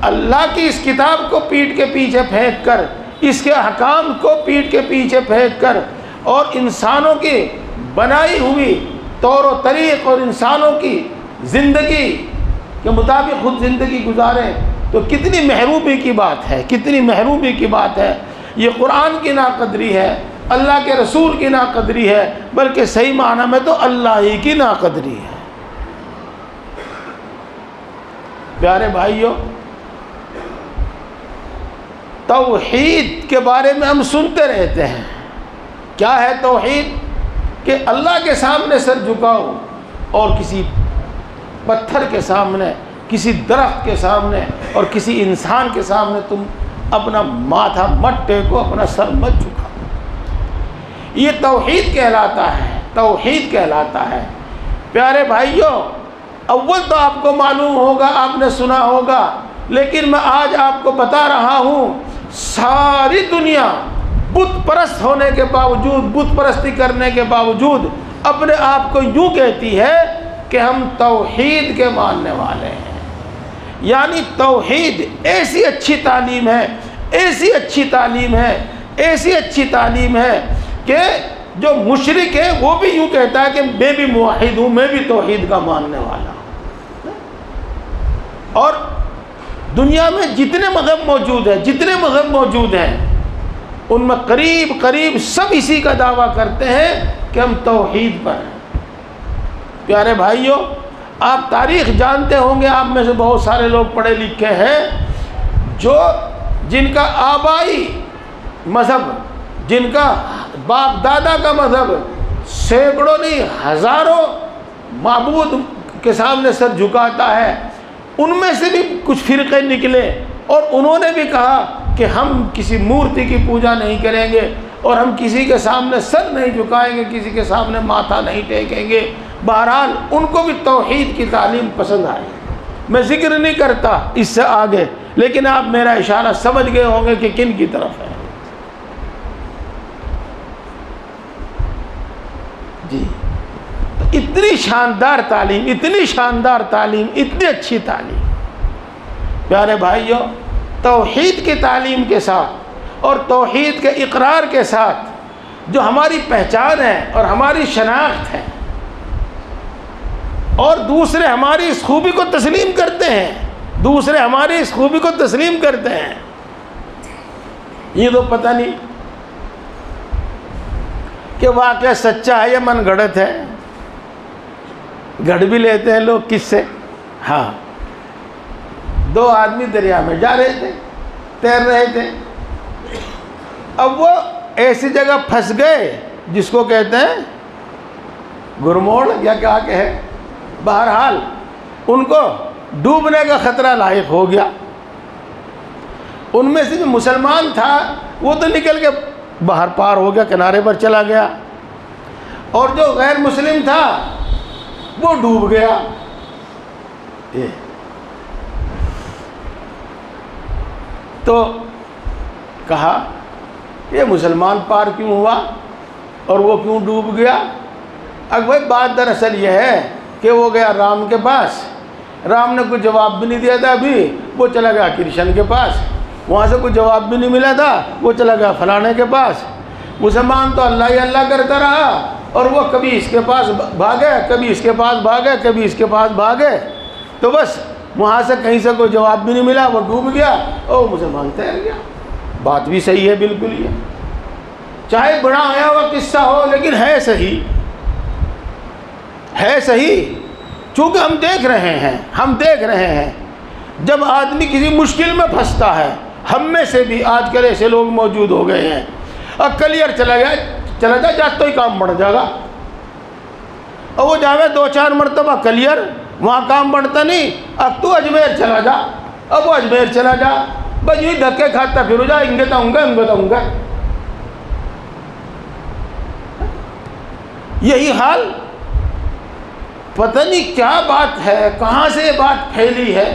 اللہ کی اس کتاب کو پیٹھ کے پیچھے پھینک کر، اس کے احکام کو پیٹھ کے پیچھے پھینک کر، اور انسانوں کی بنائی ہوئی طور و طریق اور انسانوں کی زندگی کے مطابق خود زندگی گزاریں، تو کتنی محرومی کی بات ہے، کتنی محرومی کی بات ہے۔ یہ قرآن کی ناقدری ہے، اللہ کے رسول کی ناقدری ہے، بلکہ صحیح معنی میں تو اللہ ہی کی ناقدری ہے۔ پیارے بھائیوں، توحید کے بارے میں ہم سنتے رہتے ہیں۔ کیا ہے توحید؟ کہ اللہ کے سامنے سر جھکاؤ اور کسی پتھر کے سامنے، کسی درخت کے سامنے اور کسی انسان کے سامنے تم اپنا ماتھا مت ٹیکو، اپنا سر مت جھکاؤ۔ یہ توحید کہلاتا ہے، توحید کہلاتا ہے۔ پیارے بھائیوں، اول تو آپ کو معلوم ہوگا، آپ نے سنا ہوگا، لیکن میں آج آپ کو بتا رہا ہوں، ساری دنیا بت پرست ہونے کے باوجود، بت پرستی کرنے کے باوجود اپنے آپ کو یوں کہتی ہے کہ ہم توحید کے ماننے والے ہیں۔ یعنی توحید ایسی اچھی تعلیم ہے، ایسی اچھی تعلیم ہے، ایسی اچھی تعلیم ہے کہ جو مشرک ہے وہ بھی یوں کہتا ہے کہ میں بھی موحد ہوں، میں بھی توحید کا ماننے والا ہوں۔ اور دنیا میں جتنے مذہب موجود ہیں، جتنے مذہب موجود ہیں، ان میں قریب قریب سب اسی کا دعویٰ کرتے ہیں کہ ہم توحید پر ہیں۔ پیارے بھائیوں، آپ تاریخ جانتے ہوں گے، آپ میں سے بہت سارے لوگ پڑھے لکھے ہیں، جن کا آبائی مذہب، جن کا باپ دادا کا مذہب سینکڑوں نہیں ہزاروں معبود کے سامنے سر جھکاتا ہے، ان میں سے بھی کچھ فرقے نکلے اور انہوں نے بھی کہا کہ ہم کسی مورتی کی پوجا نہیں کریں گے اور ہم کسی کے سامنے سر نہیں جھکائیں گے، کسی کے سامنے ماتھا نہیں ٹیکیں گے۔ بہرحال ان کو بھی توحید کی تعلیم پسند آئی۔ میں ذکر نہیں کرتا اس سے آگے، لیکن آپ میرا اشارہ سمجھ گئے ہوں گے کہ کن کی طرف ہے۔ جی، اتنی شاندار تعلیم، اتنی شاندار تعلیم، اتنی اچھی تعلیم۔ پیارے بھائیوں، توحید کی تعلیم کے ساتھ اور توحید کے اقرار کے ساتھ جو ہماری پہچان ہے اور ہماری شناخت ہے، اور دوسرے ہماری اس خوبی کو تسلیم کرتے ہیں، دوسرے ہماری اس خوبی کو تسلیم کرتے ہیں، یہ تو پتہ نہیں کہ واقعہ سچا ہے یا من گھڑت ہے۔ گھڑ بھی لیتے ہیں لوگ کس سے؟ ہاں، دو آدمی دریا میں جا رہے تھے، تیر رہے تھے، اب وہ ایسی جگہ پھنس گئے جس کو کہتے ہیں گرموڑ یا کیا کہے، بہرحال ان کو ڈوبنے کا خطرہ لاحق ہو گیا۔ ان میں سے جو مسلمان تھا وہ تو نکل کے باہر پار ہو گیا، کنارے پر چلا گیا، اور جو غیر مسلم تھا وہ ڈوب گیا۔ تو کہا یہ مسلمان پار کیوں ہوا اور وہ کیوں ڈوب گیا؟ اب بھائی بات دراصل یہ ہے کہ وہ گیا رام کے پاس، رام نے کوئی جواب بھی نہیں دیا تھا، ابھی وہ چلا گیا کرشن کے پاس، وہاں سے کوئی جواب بھی نہیں ملا تھا، وہ چلا گیا فلانے کے پاس، مسلمان تو اللہ ہی اللہ کرتا رہا، اور وہ کبھی اس کے پاس بھاگے، کبھی اس کے پاس بھاگے، کبھی اس کے پاس بھاگے، تو بس وہاں سے کہیں سے کوئی جواب بھی نہیں ملا، وہ ڈوب گیا اور مسلمان تیر گیا۔ بات بھی صحیح ہے بالکل، یہ چاہے بڑا آیا ہوا قصہ ہو لیکن ہے صحیح، ہے صحیح، چونکہ ہم دیکھ رہے ہیں جب آدمی کسی مشکل میں پھنستا ہے، ہم میں سے بھی آج کل ایسے لوگ موجود ہو گئے ہیں، اب کلیئر چلا جا تو ہی کام بڑھ جائے گا، اور وہ جاوے 2-4 مرتبہ کلیئر، وہاں کام بڑھتا نہیں، اب تو اجمیر چلا جا، اب وہ اجمیر چلا جا، بس یوں دھکے کھاتا پھر ہو جا، انگے تا ہوں گا، یہی حال، پتہ نہیں کیا بات ہے، کہاں سے یہ بات پھیلی ہے۔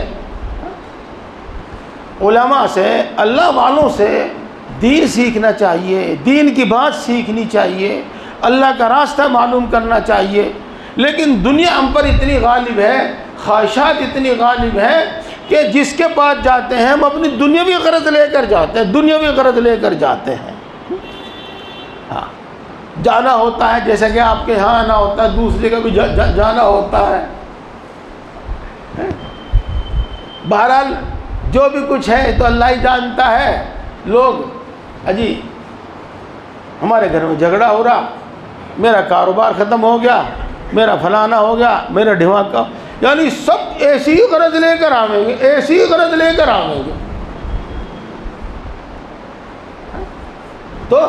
علماء سے، اللہ والوں سے دین سیکھنا چاہیے، دین کی بات سیکھنی چاہیے، اللہ کا راستہ معلوم کرنا چاہیے، لیکن دنیا ہم پر اتنی غالب ہے، خواہشات اتنی غالب ہے کہ جس کے پاس جاتے ہیں ہم اپنی دنیاوی غرض لے کر جاتے ہیں، ہاں جانا ہوتا ہے، جیسا کہ آپ کے ہاں آنا ہوتا ہے، دوسری جگہ بھی جانا ہوتا ہے، بہرحال جو بھی کچھ ہے تو اللہ ہی جانتا ہے۔ لوگ اجی ہمارے گھر میں جھگڑا ہو رہا، میرا کاروبار ختم ہو گیا، میرا فلانا ہو گیا، میرا ڈھماکہ، یعنی سب ایسی غرض لے کر آویں گے، تو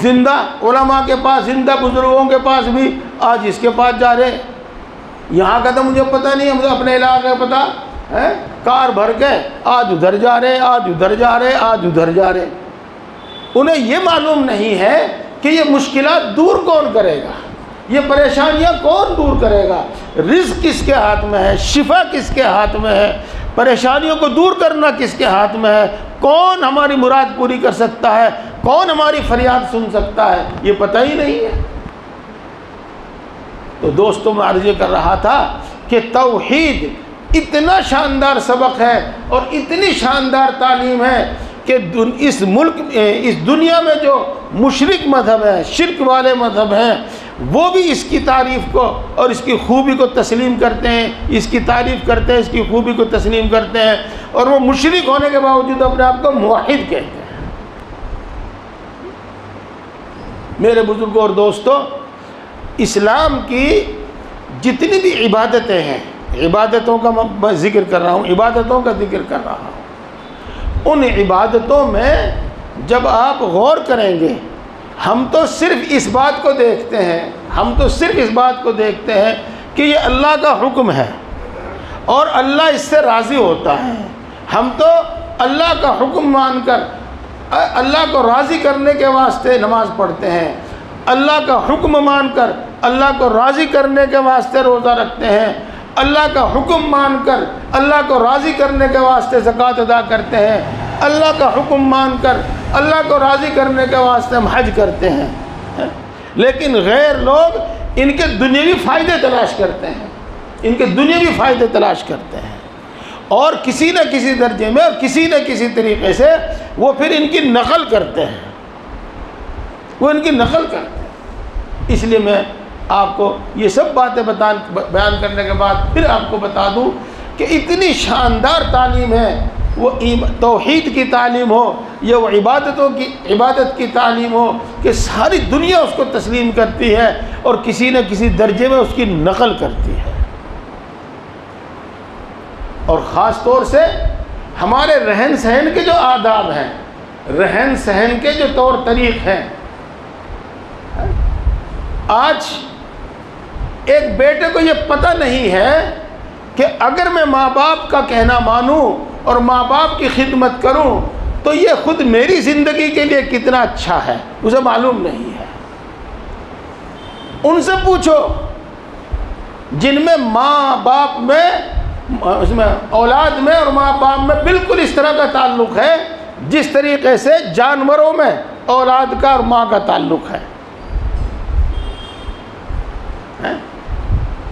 زندہ علماء کے پاس، زندہ بزرگوں کے پاس بھی آج اس کے پاس جا رہے، یہاں کا تو مجھے پتہ نہیں ہے، مجھے اپنے علاقے کا پتہ ہے، کار بھر کے آج ادھر جا رہے، انہیں یہ معلوم نہیں ہے کہ یہ مشکلات دور کون کرے گا، یہ پریشانیاں کون دور کرے گا، رزق کس کے ہاتھ میں ہے، شفا کس کے ہاتھ میں ہے، پریشانیوں کو دور کرنا کس کے ہاتھ میں ہے، کون ہماری مراد پوری کر سکتا ہے، کون ہماری فریاد سن سکتا ہے، یہ پتہ ہی نہیں ہے۔ تو دوستوں میں عرض یہ کر رہا تھا کہ توحید اتنا شاندار سبق ہے اور اتنی شاندار تعلیم ہے کہ اس ملک، اس دنیا میں جو مشرک مذہب ہیں، شرک والے مذہب ہیں، وہ بھی اس کی تعریف کو اور اس کی خوبی کو تسلیم کرتے ہیں، اس کی تعریف کرتے ہیں، اس کی خوبی کو تسلیم کرتے ہیں، اور وہ مشرک ہونے کے باوجود اپنے آپ کو موحد کہتے ہیں۔ میرے بزرگوں اور دوستوں، اسلام کی جتنی بھی عبادتیں ہیں، عبادتوں کا میں ذکر کر رہا ہوں، ان عبادتوں میں جب آپ غور کریں گے، ہم تو صرف اس بات کو دیکھتے ہیں کہ یہ اللہ کا حکم ہے اور اللہ اس سے راضی ہوتا ہے، ہم تو اللہ کا حکم مان کر اللہ کو راضی کرنے کے واسطے نماز پڑھتے ہیں، اللہ کا حکم مان کر اللہ کو راضی کرنے کے واسطے روزہ رکھتے ہیں، اللہ کا حکم مان کر اللہ کو راضی کرنے کے واسطے زکوٰۃ ادا کرتے ہیں، اللہ کا حکم مان کر اللہ کو راضی کرنے کے واسطے ہم حج کرتے ہیں، لیکن غیر لوگ ان کے دنیاوی فائدے تلاش کرتے ہیں، اور کسی نہ کسی درجے میں اور کسی نہ کسی طریقے سے وہ پھر ان کی نقل کرتے ہیں، اس لیے میں آپ کو یہ سب باتیں بیان کرنے کے بعد پھر آپ کو بتا دوں کہ اتنی شاندار تعلیم ہے، وہ توحید کی تعلیم ہو یا وہ عبادت کی تعلیم ہو کہ ساری دنیا اس کو تسلیم کرتی ہے اور کسی نہ کسی درجے میں اس کی نقل کرتی ہے، اور خاص طور سے ہمارے رہن سہن کے جو آداب ہیں، رہن سہن کے جو طور طریق ہیں۔ آج ایک بیٹے کو یہ پتہ نہیں ہے کہ اگر میں ماں باپ کا کہنا مانوں اور ماں باپ کی خدمت کروں تو یہ خود میری زندگی کے لیے کتنا اچھا ہے، اسے معلوم نہیں ہے۔ ان سے پوچھو جن میں ماں باپ میں، اس میں اولاد میں اور ماں باپ میں بالکل اس طرح کا تعلق ہے جس طریقے سے جانوروں میں اولاد کا اور ماں کا تعلق ہے۔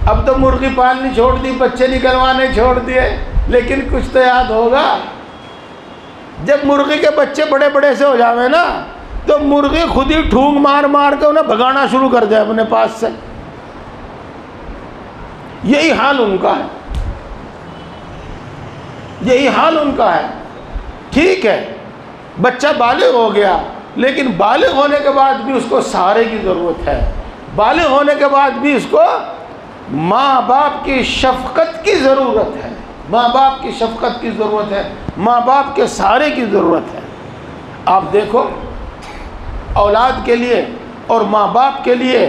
اب تو مرغی پالنی چھوڑ دی، بچے نکلوانے چھوڑ دیے، لیکن کچھ تو یاد ہوگا جب مرغی کے بچے بڑے بڑے سے ہو جاوے نا تو مرغی خود ہی ٹھونگ مار مار کے انہیں بھگانا شروع کر دے اپنے پاس سے. یہی حال ان کا ہے, یہی حال ان کا ہے. ٹھیک ہے بچہ بالغ ہو گیا, لیکن بالغ ہونے کے بعد بھی اس کو سہارے کی ضرورت ہے. بالغ ہونے کے بعد بھی اس کو ماں باپ کی شفقت کی ضرورت ہے, ماں باپ کی شفقت کی ضرورت ہے, ماں باپ کے سہارے کی ضرورت ہے. آپ دیکھو اولاد کے لیے اور ماں باپ کے لیے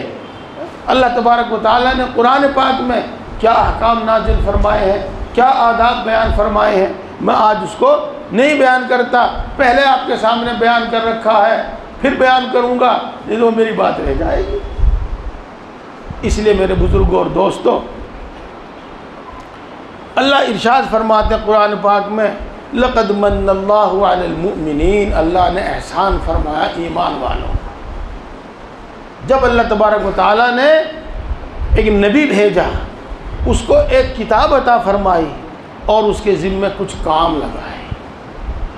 اللہ تبارک و تعالیٰ نے قرآن پاک میں کیا احکام نازل فرمائے ہیں, کیا آداب بیان فرمائے ہیں. میں آج اس کو نہیں بیان کرتا, پہلے آپ کے سامنے بیان کر رکھا ہے, پھر بیان کروں گا نہیں تو میری بات رہ جائے گی. اس لیے میرے بزرگوں اور دوستوں, اللہ ارشاد فرماتے ہیں قرآن پاک میں لقد من اللہ علی المؤمنین, اللہ نے احسان فرمایا ایمان والوں. جب اللہ تبارک و تعالیٰ نے ایک نبی بھیجا, اس کو ایک کتاب عطا فرمائی اور اس کے ذمے کچھ کام لگائے.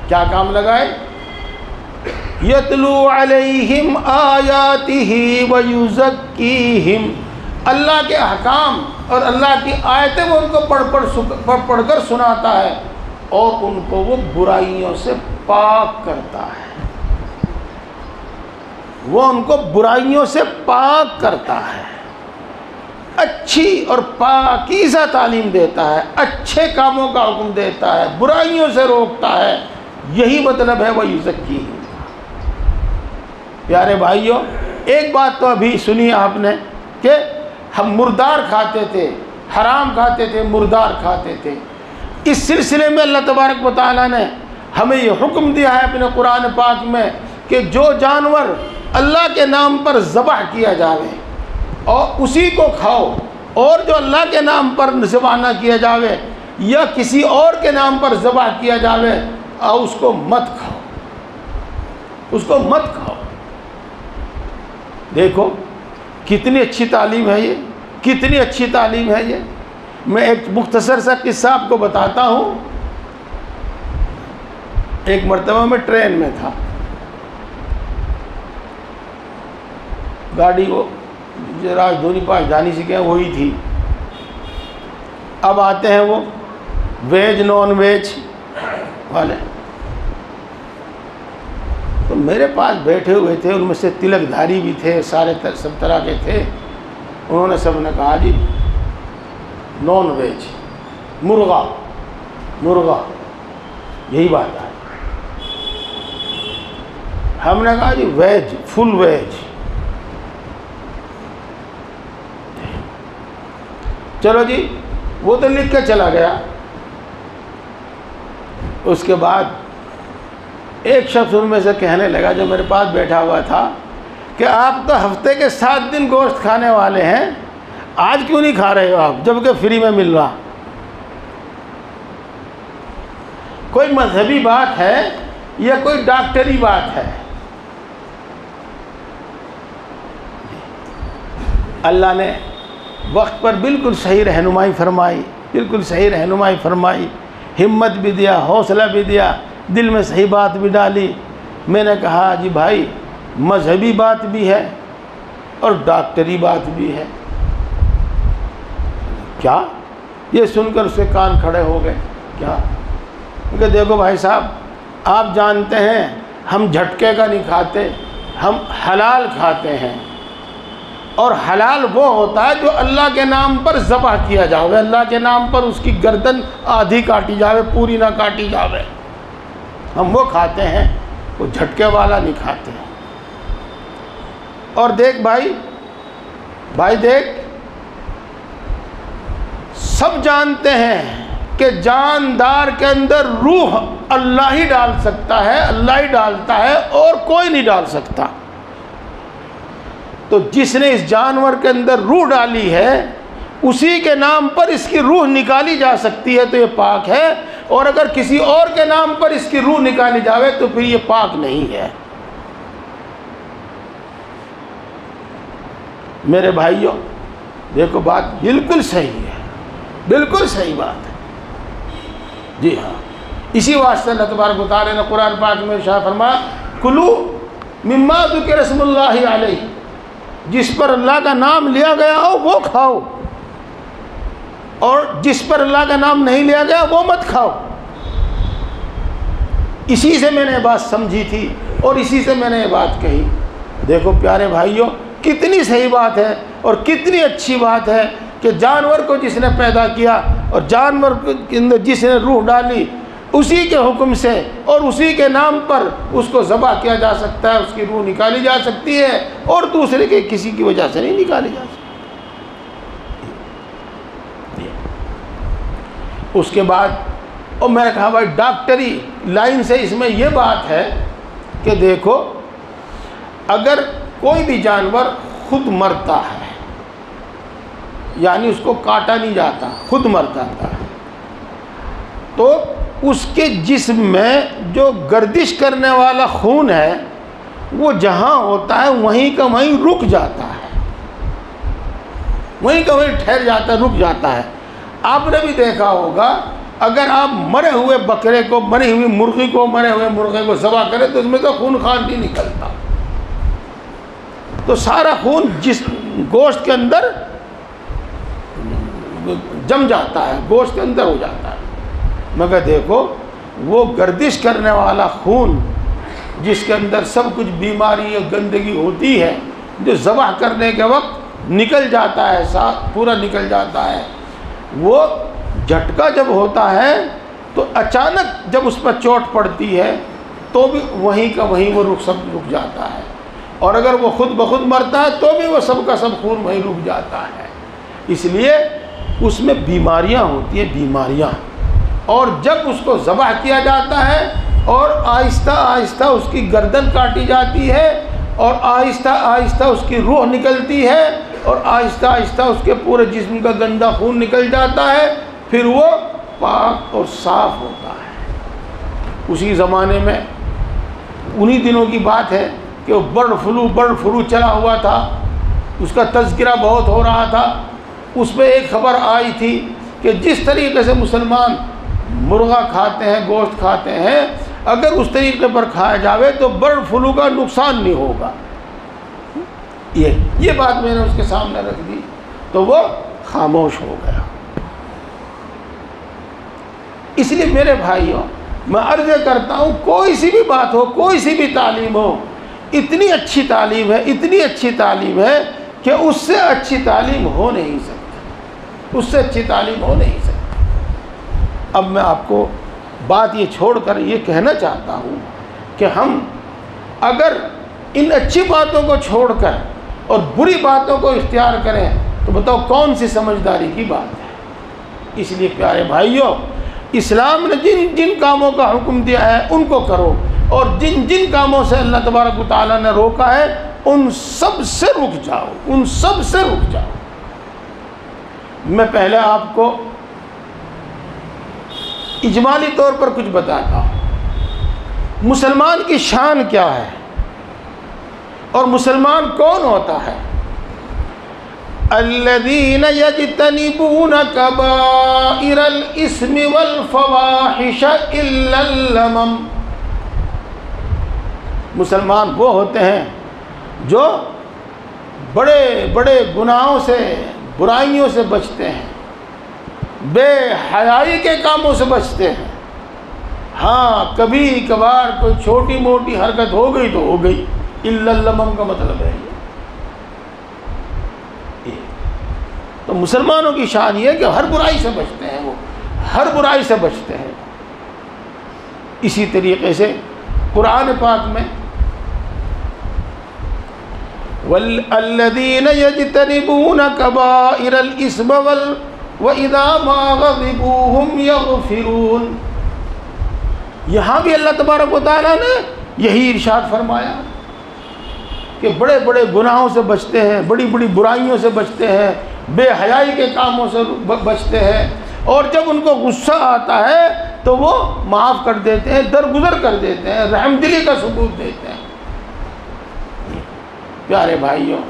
کیا کام لگائے؟ یتلو علیہم آیاتہ ویزکیہم, اللہ کے احکام اور اللہ کی آیتیں وہ ان کو پڑھ کر سناتا ہے اور ان کو وہ برائیوں سے پاک کرتا ہے. وہ ان کو برائیوں سے پاک کرتا ہے, اچھی اور پاکیزہ تعلیم دیتا ہے, اچھے کاموں کا حکم دیتا ہے, برائیوں سے روکتا ہے. یہی مطلب ہے وہ یزکیہم. پیارے بھائیوں, ایک بات تو ابھی سنی آپ نے کہ ہم مردار کھاتے تھے, حرام کھاتے تھے, مردار کھاتے تھے. اس سلسلے میں اللہ تبارک و تعالیٰ نے ہمیں یہ حکم دیا ہے اپنے قرآن پاک میں کہ جو جانور اللہ کے نام پر ذبح کیا جاوے اور اسی کو کھاؤ, اور جو اللہ کے نام پر ذبح نہ کیا جاوے یا کسی اور کے نام پر ذبح کیا جاوے اس کو مت کھاؤ, اس کو مت کھاؤ. دیکھو کتنی اچھی تعلیم ہے یہ, کتنی اچھی تعلیم ہے یہ. میں ایک مختصر سا قصہ آپ کو بتاتا ہوں. ایک مرتبہ میں ٹرین میں تھا, گاڑی وہ راجدھانی پاشدانی سے کہیں وہی تھی. اب آتے ہیں وہ ویج نان ویج والے, تو میرے پاس بیٹھے ہوئے تھے, ان میں سے تلک دھاری بھی تھے, سارے سب طرح کے تھے. انہوں نے سب نے کہا جی نان ویج, مرغا مرغا, یہی بات ہے. ہم نے کہا جی ویج, فل ویج. چلو جی وہ تو لکھ کے چلا گیا. اس کے بعد ایک شخص ان میں سے کہنے لگا جو میرے پاس بیٹھا ہوا تھا کہ آپ تو ہفتے کے 7 دن گوشت کھانے والے ہیں, آج کیوں نہیں کھا رہے ہو آپ جبکہ فری میں مل رہا؟ کوئی مذہبی بات ہے یا کوئی ڈاکٹری بات ہے؟ اللہ نے وقت پر بالکل صحیح رہنمائی فرمائی, بالکل صحیح رہنمائی فرمائی, ہمت بھی دیا, حوصلہ بھی دیا, دل میں صحیح بات بھی ڈالی. میں نے کہا جی بھائی مذہبی بات بھی ہے اور ڈاکٹری بات بھی ہے. کیا؟ یہ سن کر اس کے کان کھڑے ہو گئے. کیا؟ کیونکہ دیکھو بھائی صاحب, آپ جانتے ہیں ہم جھٹکے کا نہیں کھاتے, ہم حلال کھاتے ہیں. اور حلال وہ ہوتا ہے جو اللہ کے نام پر ذبح کیا جاوے, اللہ کے نام پر اس کی گردن آدھی کاٹی جاوے, پوری نہ کاٹی جاوے. ہم وہ کھاتے ہیں, وہ جھٹکے والا نہیں کھاتے ہیں. اور دیکھ بھائی دیکھ, سب جانتے ہیں کہ جاندار کے اندر روح اللہ ہی ڈال سکتا ہے, اللہ ہی ڈالتا ہے اور کوئی نہیں ڈال سکتا. تو جس نے اس جانور کے اندر روح ڈالی ہے اسی کے نام پر اس کی روح نکالی جا سکتی ہے تو یہ پاک ہے, اور اگر کسی اور کے نام پر اس کی روح نکالی جاوے تو پھر یہ پاک نہیں ہے. میرے بھائیوں دیکھو بات بالکل صحیح ہے, بالکل صحیح بات ہے. جی ہاں, اسی واسطے اللہ تبارک و تعالیٰ نے قرآن پاک میں ارشاد فرمایا کلو مما ذکر اسم اللہ علیہ، جس پر اللہ کا نام لیا گیا ہو وہ کھاؤ، اور جس پر اللہ کا نام نہیں لیا گیا وہ مت کھاؤ۔ اسی سے میں نے بات سمجھی تھی اور اسی سے میں نے یہ بات کہی۔ دیکھو پیارے بھائیوں، کتنی صحیح بات ہے اور کتنی اچھی بات ہے کہ جانور کو جس نے پیدا کیا اور جانور کے اندر جس نے روح ڈالی، اسی کے حکم سے اور اسی کے نام پر اس کو ذبح کیا جا سکتا ہے، اس کی روح نکالی جا سکتی ہے، اور دوسرے کے کسی کی وجہ سے نہیں نکالی جا سکتی۔ اس کے بعد اور میں نے کہا بھائی ڈاکٹری لائن سے اس میں یہ بات ہے کہ دیکھو، اگر کوئی بھی جانور خود مرتا ہے، یعنی اس کو کاٹا نہیں جاتا، خود مر جاتا ہے، تو اس کے جسم میں جو گردش کرنے والا خون ہے وہ جہاں ہوتا ہے وہیں کا وہیں رک جاتا ہے، وہیں کا وہیں ٹھہر جاتا ہے، رک جاتا ہے۔ آپ نے بھی دیکھا ہوگا، اگر آپ مرے ہوئے بکرے کو، مری ہوئی مرغی کو، مرے ہوئے مرغے کو ذبح کریں تو اس میں تو خون خار نہیں نکلتا، تو سارا خون جس گوشت کے اندر جم جاتا ہے، گوشت کے اندر ہو جاتا ہے۔ مگر دیکھو وہ گردش کرنے والا خون جس کے اندر سب کچھ بیماری اور گندگی ہوتی ہے، جو ذبح کرنے کے وقت نکل جاتا ہے، پورا نکل جاتا ہے، وہ جھٹکا جب ہوتا ہے تو اچانک جب اس پر چوٹ پڑتی ہے تو بھی وہیں کا وہیں وہ رک جاتا ہے، اور اگر وہ خود بخود مرتا ہے تو بھی وہ سب کا سب خون وہیں رک جاتا ہے۔ اس لیے اس میں بیماریاں ہوتی ہیں، بیماریاں، اور جب اس کو ذبح کیا جاتا ہے اور آہستہ آہستہ اس کی گردن کاٹی جاتی ہے اور آہستہ آہستہ اس کی روح نکلتی ہے اور آہستہ آہستہ اس کے پورے جسم کا گندا خون نکل جاتا ہے، پھر وہ پاک اور صاف ہوتا ہے۔ اسی زمانے میں انہی دنوں کی بات ہے کہ وہ برڈ فلو چلا ہوا تھا، اس کا تذکرہ بہت ہو رہا تھا۔ اس پہ ایک خبر آئی تھی کہ جس طریقے سے مسلمان مرغا کھاتے ہیں، گوشت کھاتے ہیں، اگر اس طریقے پر کھایا جاوے تو برڈ فلو کا نقصان نہیں ہوگا۔ یہ بات میں نے اس کے سامنے رکھ دی تو وہ خاموش ہو گیا۔ اس لیے میرے بھائیوں، میں عرض کرتا ہوں، کوئی سی بھی بات ہو، کوئی سی بھی تعلیم ہو، اتنی اچھی تعلیم ہے، اتنی اچھی تعلیم ہے کہ اس سے اچھی تعلیم ہو نہیں سکتی، اس سے اچھی تعلیم ہو نہیں سکتی۔ اب میں آپ کو بات یہ چھوڑ کر یہ کہنا چاہتا ہوں کہ ہم اگر ان اچھی باتوں کو چھوڑ کر اور بری باتوں کو اختیار کریں تو بتاؤ کون سی سمجھداری کی بات ہے۔ اس لیے پیارے بھائیوں، اسلام نے جن جن کاموں کا حکم دیا ہے ان کو کرو، اور جن جن کاموں سے اللہ تبارک و تعالیٰ نے روکا ہے ان سب سے رک جاؤ، ان سب سے رک جاؤ۔ میں پہلے آپ کو اجمالی طور پر کچھ بتاتا ہوں، مسلمان کی شان کیا ہے اور مسلمان کون ہوتا ہے۔ الذین یجتنبون کبائر الاسم والفواحش الا اللمم، مسلمان وہ ہوتے ہیں جو بڑے بڑے گناہوں سے، برائیوں سے بچتے ہیں، بے حیائی کے کاموں سے بچتے ہیں۔ ہاں کبھی کبھار کوئی چھوٹی موٹی حرکت ہو گئی تو ہو گئی، الا اللمم کا مطلب ہے یہ۔ تو مسلمانوں کی شان یہ ہے کہ ہر برائی سے بچتے ہیں، وہ ہر برائی سے بچتے ہیں۔ اسی طریقے سے قرآن پاک میں وَالَّذِينَ يَجْتَنِبُونَ كَبَائِرَ الْإِثْمِ وَإِذَا مَا غَضِبُوا هُمْ يَغْفِرُونَ، یہاں بھی اللہ تبارک و تعالیٰ نے یہی ارشاد فرمایا کہ بڑے بڑے گناہوں سے بچتے ہیں، بڑی بڑی برائیوں سے بچتے ہیں، بے حیائی کے کاموں سے بچتے ہیں، اور جب ان کو غصہ آتا ہے تو وہ معاف کر دیتے ہیں، درگزر کر دیتے ہیں، رحم دلی کا ثبوت دیتے ہیں۔ پیارے بھائیوں،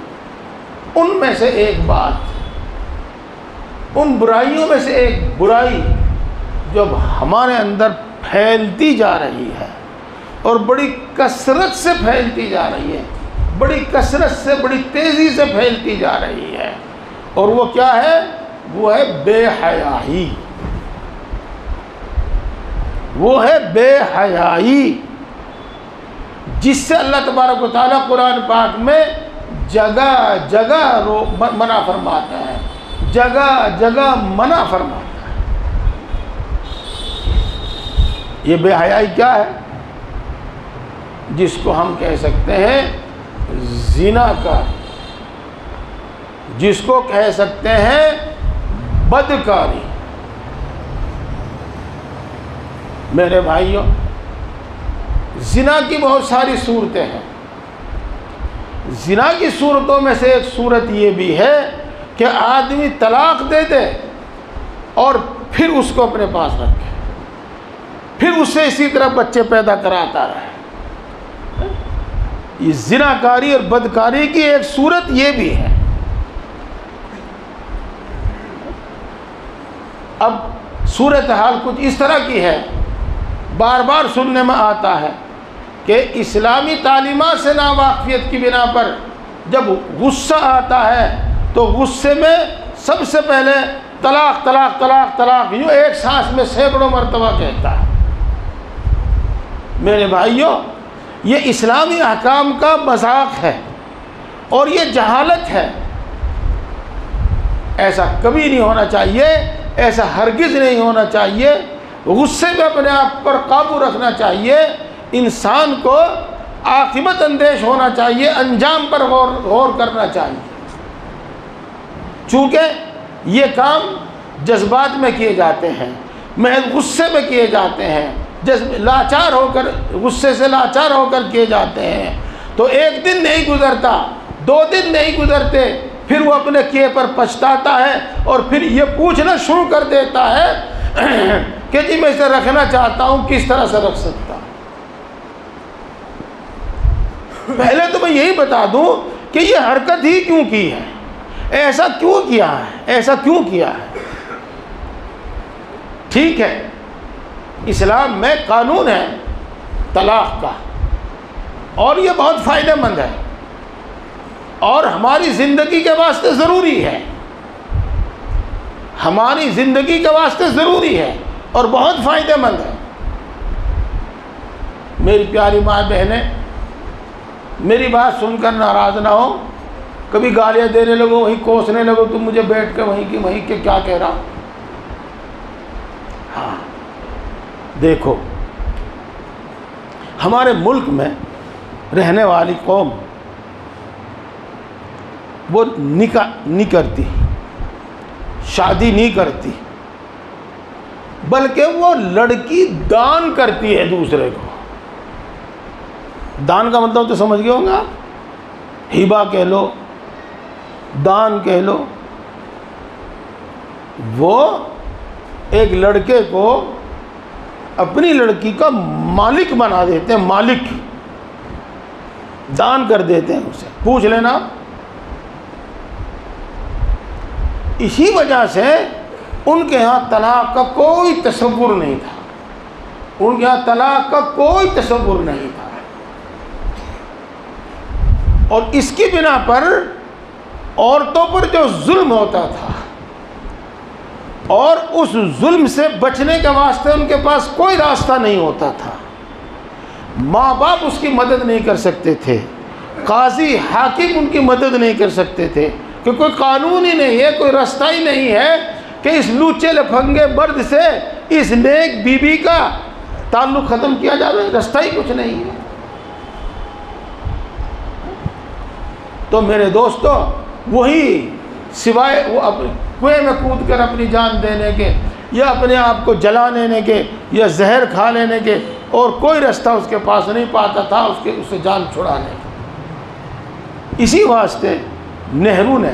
ان میں سے ایک بات، ان برائیوں میں سے ایک برائی جو ہمارے اندر پھیلتی جا رہی ہے، اور بڑی کثرت سے پھیلتی جا رہی ہے، بڑی کثرت سے، بڑی تیزی سے پھیلتی جا رہی ہے۔ اور وہ کیا ہے؟ وہ ہے بے حیائی، وہ ہے بے حیائی، جس سے اللہ تبارک و تعالیٰ قرآن پاک میں جگہ جگہ منع فرماتا ہے، جگہ جگہ منع فرماتا ہے۔ یہ بے حیائی کیا ہے؟ جس کو ہم کہہ سکتے ہیں زناکاری، جس کو کہہ سکتے ہیں بدکاری۔ میرے بھائیوں، زنا کی بہت ساری صورتیں ہیں۔ زنا کی صورتوں میں سے ایک صورت یہ بھی ہے کہ آدمی طلاق دے دے اور پھر اس کو اپنے پاس رکھے، پھر اس سے اسی طرح بچے پیدا کراتا رہے۔ یہ زناکاری اور بدکاری کی ایک صورت یہ بھی ہے۔ اب صورتحال کچھ اس طرح کی ہے، بار بار سننے میں آتا ہے کہ اسلامی تعلیمات سے ناواقفیت کی بنا پر جب غصہ آتا ہے تو غصے میں سب سے پہلے طلاق طلاق طلاق طلاق، یوں ایک سانس میں سینکڑوں مرتبہ کہتا ہے۔ میرے بھائیوں، یہ اسلامی احکام کا مذاق ہے اور یہ جہالت ہے۔ ایسا کبھی نہیں ہونا چاہیے، ایسا ہرگز نہیں ہونا چاہیے۔ غصے میں اپنے آپ پر قابو رکھنا چاہیے، انسان کو عاقبت اندیش ہونا چاہیے، انجام پر غور کرنا چاہیے۔ چونکہ یہ کام جذبات میں کیے جاتے ہیں، محض غصے میں کیے جاتے ہیں، لاچار ہو کر، غصے سے لاچار ہو کر کیے جاتے ہیں، تو ایک دن نہیں گزرتا، 2 دن نہیں گزرتے، پھر وہ اپنے کیے پر پچھتاتا ہے اور پھر یہ پوچھنا شروع کر دیتا ہے کہ جی میں اسے رکھنا چاہتا ہوں، کس طرح سے رکھ سکتا ہوں۔ پہلے تو میں یہی بتا دوں کہ یہ حرکت ہی کیوں کی ہے، ایسا کیوں کیا ہے، ایسا کیوں کیا ہے۔ ٹھیک ہے، اسلام میں قانون ہے طلاق کا، اور یہ بہت فائدہ مند ہے اور ہماری زندگی کے واسطے ضروری ہے، ہماری زندگی کے واسطے ضروری ہے اور بہت فائدہ مند ہے۔ میری پیاری ماں بہنیں، میری بات سن کر ناراض نہ ہو، کبھی گالیاں دینے لگو، وہیں کوسنے لگو، تم مجھے بیٹھ کے وہیں کے کیا کہہ رہا۔ ہاں دیکھو، ہمارے ملک میں رہنے والی قوم وہ نکاح نہیں کرتی، شادی نہیں کرتی، بلکہ وہ لڑکی دان کرتی ہے دوسرے کو۔ دان کا مطلب تو سمجھ گئے ہوں گے آپ، ہبہ کہہ لو، دان کہہ لو۔ وہ ایک لڑکے کو اپنی لڑکی کا مالک بنا دیتے ہیں، مالک دان کر دیتے ہیں اسے، پوچھ لینا۔ اسی وجہ سے ان کے ہاں طلاق کا کوئی تصور نہیں تھا، ان کے ہاں طلاق کا کوئی تصور نہیں تھا، اور اس کی بنا پر عورتوں پر جو ظلم ہوتا تھا اور اس ظلم سے بچنے کے واسطے ان کے پاس کوئی راستہ نہیں ہوتا تھا۔ ماں باپ اس کی مدد نہیں کر سکتے تھے، قاضی حاکم ان کی مدد نہیں کر سکتے تھے، کہ کوئی قانون ہی نہیں ہے، کوئی راستہ ہی نہیں ہے کہ اس لوچے لفنگے مرد سے اس نیک بیوی کا تعلق ختم کیا جائے، راستہ ہی کچھ نہیں ہے۔ تو میرے دوستو، وہی سوائے وہ کنویں میں کود کر اپنی جان دینے کے، یا اپنے آپ کو جلا لینے کے، یا زہر کھا لینے کے، اور کوئی راستہ اس کے پاس نہیں پاتا تھا اس سے جان چھڑانے کا۔ اسی واسطے نہرو نے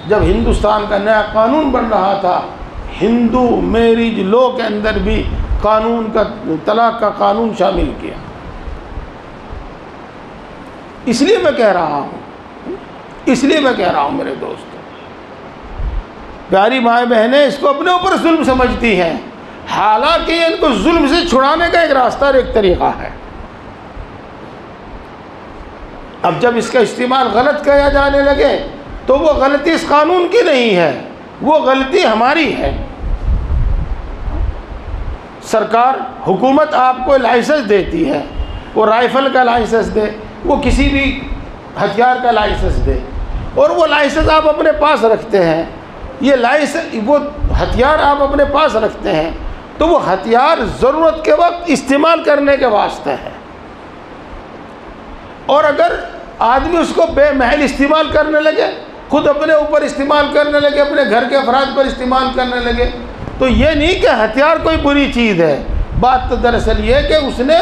جب ہندوستان کا نیا قانون بن رہا تھا، ہندو میریج لا کے اندر بھی قانون کا، طلاق کا قانون شامل کیا۔ اس لیے میں کہہ رہا ہوں میرے دوستو، پیاری مائیں بہنیں اس کو اپنے اوپر ظلم سمجھتی ہیں، حالانکہ ان کو ظلم سے چھڑانے کا ایک راستہ اور ایک طریقہ ہے۔ اب جب اس کا استعمال غلط کیا جانے لگے تو وہ غلطی اس قانون کی نہیں ہے، وہ غلطی ہماری ہے۔ سرکار حکومت آپ کو لائسنس دیتی ہے، وہ رائفل کا لائسنس دے، وہ کسی بھی ہتھیار کا لائسنس دے، اور وہ لائسنس آپ اپنے پاس رکھتے ہیں، یہ لائسنس وہ ہتھیار آپ اپنے پاس رکھتے ہیں، تو وہ ہتھیار ضرورت کے وقت استعمال کرنے کے واسطے ہے، اور اگر آدمی اس کو بے محل استعمال کرنے لگے، خود اپنے اوپر استعمال کرنے لگے، اپنے گھر کے افراد پر استعمال کرنے لگے، تو یہ نہیں کہ ہتھیار کوئی بری چیز ہے، بات تو دراصل یہ ہے کہ اس نے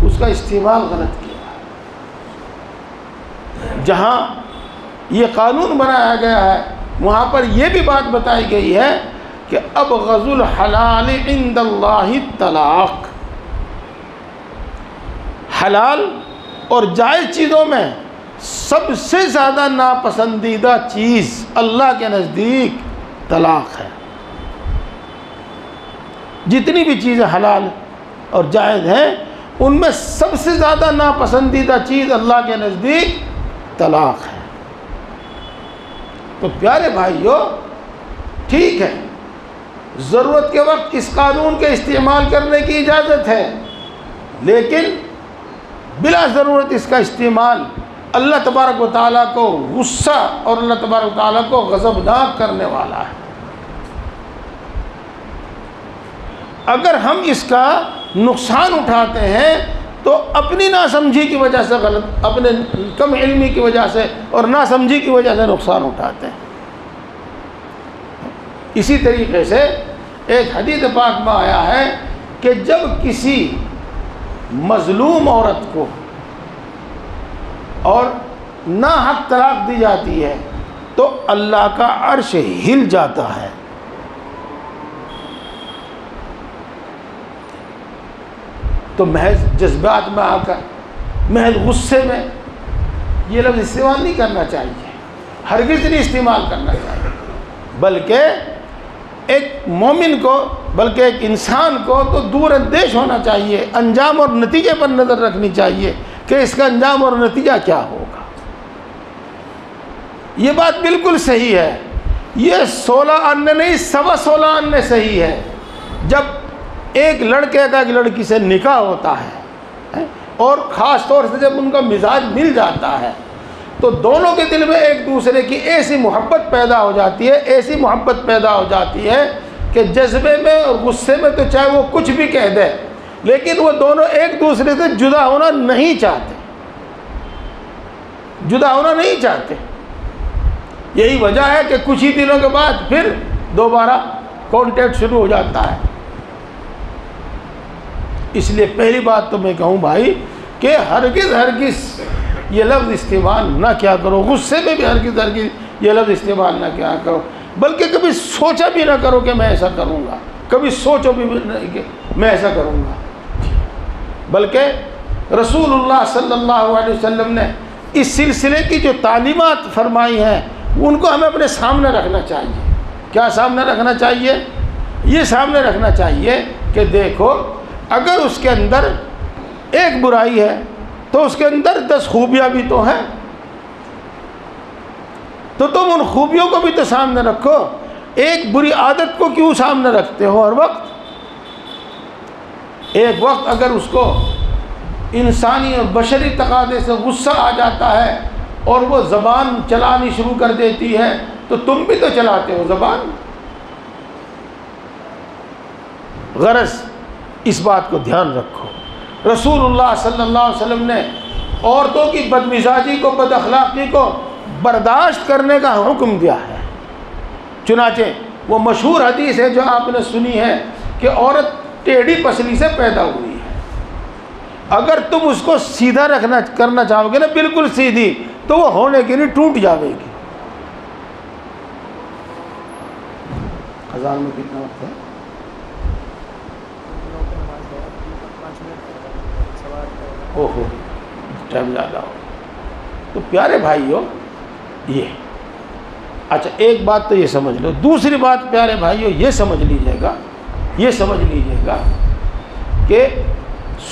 اس کا استعمال غلط کیا۔ جہاں یہ قانون بنایا گیا ہے وہاں پر یہ بھی بات بتائی گئی ہے کہ ابغض الحلال عند اللہ الطلاق، حلال اور جائز چیزوں میں سب سے زیادہ ناپسندیدہ چیز اللہ کے نزدیک طلاق ہے۔ جتنی بھی چیزیں حلال اور جائز ہیں ان میں سب سے زیادہ ناپسندیدہ چیز اللہ کے نزدیک طلاق ہے۔ تو پیارے بھائیو، ٹھیک ہے، ضرورت کے وقت اس قانون کے استعمال کرنے کی اجازت ہے، لیکن بلا ضرورت اس کا استعمال اللہ تبارک و تعالیٰ کو غصہ اور اللہ تبارک و تعالیٰ کو غضبناک کرنے والا ہے۔ اگر ہم اس کا نقصان اٹھاتے ہیں تو اپنی ناسمجھی کی وجہ سے غلط، اپنے کم علمی کی وجہ سے اور ناسمجھی کی وجہ سے نقصان اٹھاتے ہیں۔ اسی طریقے سے ایک حدیث پاک میں آیا ہے کہ جب کسی مظلوم عورت کو اور ناحق طلاق دی جاتی ہے تو اللہ کا عرش ہل جاتا ہے۔ تو محض جذبات میں آ کر، محض غصے میں یہ لفظ استعمال نہیں کرنا چاہیے، ہرگز نہیں استعمال کرنا چاہیے، بلکہ ایک مومن کو، بلکہ ایک انسان کو تو دور اندیش ہونا چاہیے، انجام اور نتیجے پر نظر رکھنی چاہیے کہ اس کا انجام اور نتیجہ کیا ہوگا۔ یہ بات بالکل صحیح ہے، یہ 16 آنے نہیں 16.25 آنے صحیح ہے۔ جب ایک لڑکے کا ایک لڑکی سے نکاح ہوتا ہے اور خاص طور سے جب ان کا مزاج مل جاتا ہے تو دونوں کے دل میں ایک دوسرے کی ایسی محبت پیدا ہو جاتی ہے، ایسی محبت پیدا ہو جاتی ہے کہ جذبے میں اور غصے میں تو چاہے وہ کچھ بھی کہہ دے لیکن وہ دونوں ایک دوسرے سے جدا ہونا نہیں چاہتے، جدا ہونا نہیں چاہتے۔ یہی وجہ ہے کہ کچھ ہی دنوں کے بعد پھر دوبارہ کانٹیکٹ شروع ہو جاتا ہے۔ اس لیے پہلی بات تو میں کہوں بھائی کہ ہرگز یہ لفظ استعمال نہ کیا کرو، غصے میں بھی ہرگز یہ لفظ استعمال نہ کیا کرو، بلکہ کبھی سوچا بھی نہ کرو کہ میں ایسا کروں گا، کبھی سوچو بھی نہیں کہ میں ایسا کروں گا، بلکہ رسول اللہ صلی اللہ علیہ وسلم نے اس سلسلے کی جو تعلیمات فرمائی ہیں ان کو ہمیں اپنے سامنے رکھنا چاہیے۔ کیا سامنے رکھنا چاہیے؟ یہ سامنے رکھنا چاہیے کہ دیکھو اگر اس کے اندر ایک برائی ہے تو اس کے اندر 10 خوبیاں بھی تو ہیں، تو تم ان خوبیوں کو بھی تو سامنے رکھو، ایک بری عادت کو کیوں سامنے رکھتے ہو ہر وقت؟ ایک وقت اگر اس کو انسانی اور بشری تقاضے سے غصہ آ جاتا ہے اور وہ زبان چلانی شروع کر دیتی ہے تو تم بھی تو چلاتے ہو زبان۔ غرض اس بات کو دھیان رکھو، رسول اللہ صلی اللہ علیہ وسلم نے عورتوں کی بدمزاجی کو، بد اخلاقی کو برداشت کرنے کا حکم دیا ہے۔ چنانچہ وہ مشہور حدیث ہے جو آپ نے سنی ہے کہ عورت ٹیڑھی پسلی سے پیدا ہوئی ہے، اگر تم اس کو سیدھا کرنا چاہو گے نا، بالکل سیدھی، تو وہ ہونے کے لیے ٹوٹ جاوے گی۔ اذان میں کتنا وقت ہے؟ اوہو ٹائم زیادہ ہو۔ تو پیارے بھائیو یہ اچھا ایک بات تو یہ سمجھ لو، دوسری بات پیارے بھائیو یہ سمجھ لیجیے گا کہ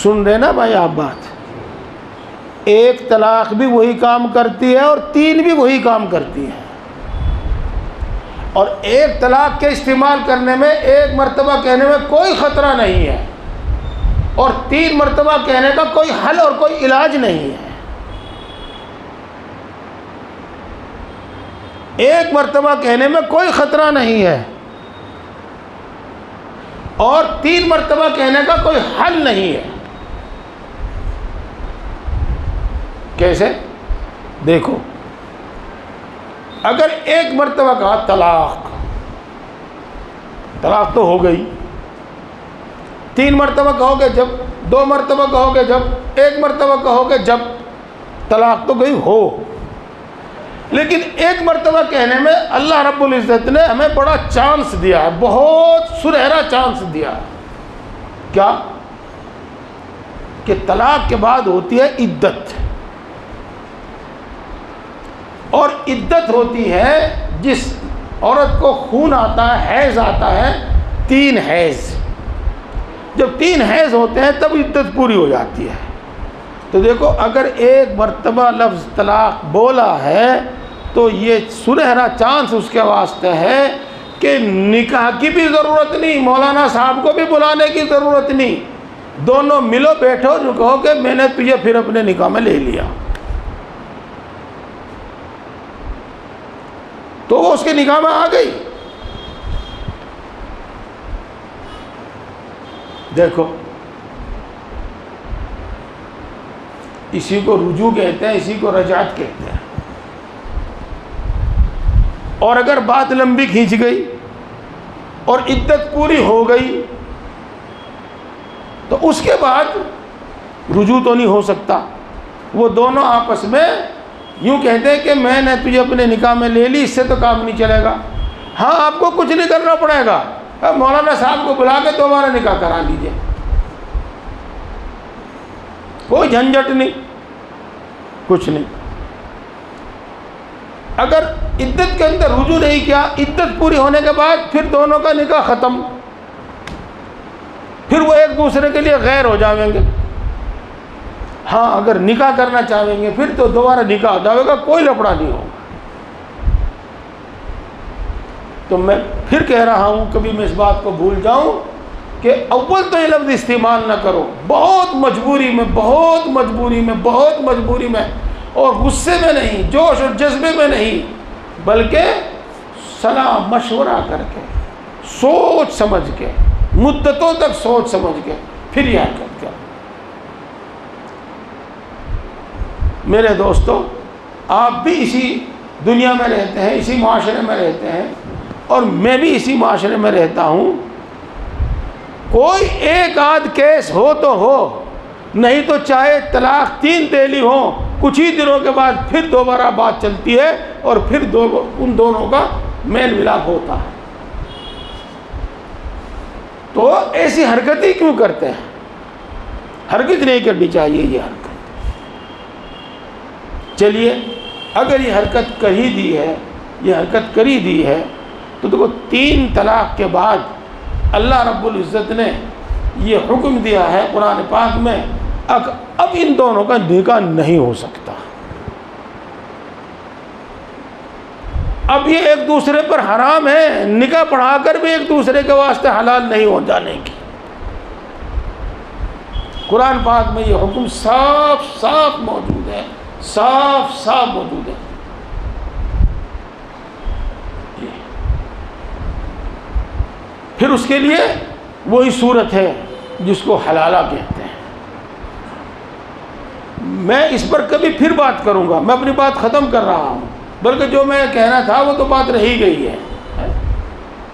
سن رہے نا بھائی آپ بات، ایک طلاق بھی وہی کام کرتی ہے اور 3 بھی وہی کام کرتی ہے. اور ایک طلاق کے استعمال کرنے میں 1 مرتبہ کہنے میں کوئی خطرہ نہیں ہے اور 3 مرتبہ کہنے کا کوئی حل اور کوئی علاج نہیں ہے. 1 مرتبہ کہنے میں کوئی خطرہ نہیں ہے اور 3 مرتبہ کہنے کا کوئی حل نہیں ہے. کیسے؟ دیکھو، اگر 1 مرتبہ کہا طلاق تو ہو گئی، 3 مرتبہ کہو گے جب، 2 مرتبہ کہو گے جب، 1 مرتبہ کہو گے جب، طلاق تو گئی ہو. لیکن 1 مرتبہ کہنے میں اللہ رب العزت نے ہمیں بڑا چانس دیا ہے، بہت سنہرا چانس دیا ہے. کیا؟ کہ طلاق کے بعد ہوتی ہے عدت، اور عدت ہوتی ہے جس عورت کو خون آتا ہے، حیض آتا ہے، 3 حیض. جب 3 حیض ہوتے ہیں تب عدت پوری ہو جاتی ہے. تو دیکھو، اگر 1 مرتبہ لفظ طلاق بولا ہے تو یہ سنہرا چانس اس کے واسطے ہے کہ نکاح کی بھی ضرورت نہیں، مولانا صاحب کو بھی بلانے کی ضرورت نہیں، دونوں ملو بیٹھو جو کہو کہ میں نے تجھے پھر اپنے نکاح میں لے لیا، تو وہ اس کے نکاح میں آ گئی. دیکھو، اسی کو رجوع کہتے ہیں، اسی کو رجعت کہتے ہیں. اور اگر بات لمبی کھینچ گئی اور عدت پوری ہو گئی تو اس کے بعد رجوع تو نہیں ہو سکتا. وہ دونوں آپس میں یوں کہتے ہیں کہ میں نے تجھے اپنے نکاح میں لے لی، اس سے تو کام نہیں چلے گا. ہاں، آپ کو کچھ نہیں کرنا پڑے گا، مولانا صاحب کو بلا کے دوبارہ نکاح کرا لیجیے، کوئی جھنجھٹ نہیں، کچھ نہیں. اگر عدت کے اندر رجوع نہیں کیا، عدت پوری ہونے کے بعد پھر دونوں کا نکاح ختم، پھر وہ ایک دوسرے کے لیے غیر ہو جائیں گے. ہاں، اگر نکاح کرنا چاہیں گے پھر تو دوبارہ نکاح ہو جائے گا، کوئی لفڑا نہیں ہوگا. تو میں پھر کہہ رہا ہوں، کبھی میں اس بات کو بھول جاؤں کہ اول تو یہ لفظ استعمال نہ کرو، بہت مجبوری میں، بہت مجبوری میں، بہت مجبوری میں، اور غصے میں نہیں، جوش اور جذبے میں نہیں، بلکہ صلاح مشورہ کر کے، سوچ سمجھ کے، مدتوں تک سوچ سمجھ کے پھر یہ حرکت کرو. میرے دوستو، آپ بھی اسی دنیا میں رہتے ہیں، اسی معاشرے میں رہتے ہیں، اور میں بھی اسی معاشرے میں رہتا ہوں. کوئی ایک آدھ کیس ہو تو ہو، نہیں تو چاہے طلاق 3 دہلی ہوں، کچھ ہی دنوں کے بعد پھر دوبارہ بات چلتی ہے اور پھر ان دونوں کا میل ملاپ ہوتا ہے. تو ایسی حرکت ہی کیوں کرتے ہیں؟ حرکت نہیں کرنی چاہیے یہ حرکت. چلیے، اگر یہ حرکت کر ہی دی ہے، یہ حرکت کر ہی دی ہے، تو دیکھو 3 طلاق کے بعد اللہ رب العزت نے یہ حکم دیا ہے قرآن پاک میں، اب ان دونوں کا نکاح نہیں ہو سکتا. اب یہ ایک دوسرے پر حرام ہے، نکاح پڑھا کر بھی ایک دوسرے کے واسطے حلال نہیں ہو جانے کی. قرآن پاک میں یہ حکم صاف صاف موجود ہے، صاف صاف موجود ہے. پھر اس کے لیے وہی صورت ہے جس کو حلالہ کہتے ہیں. میں اس پر کبھی پھر بات کروں گا، میں اپنی بات ختم کر رہا ہوں، بلکہ جو میں کہنا تھا وہ تو بات رہی گئی ہے.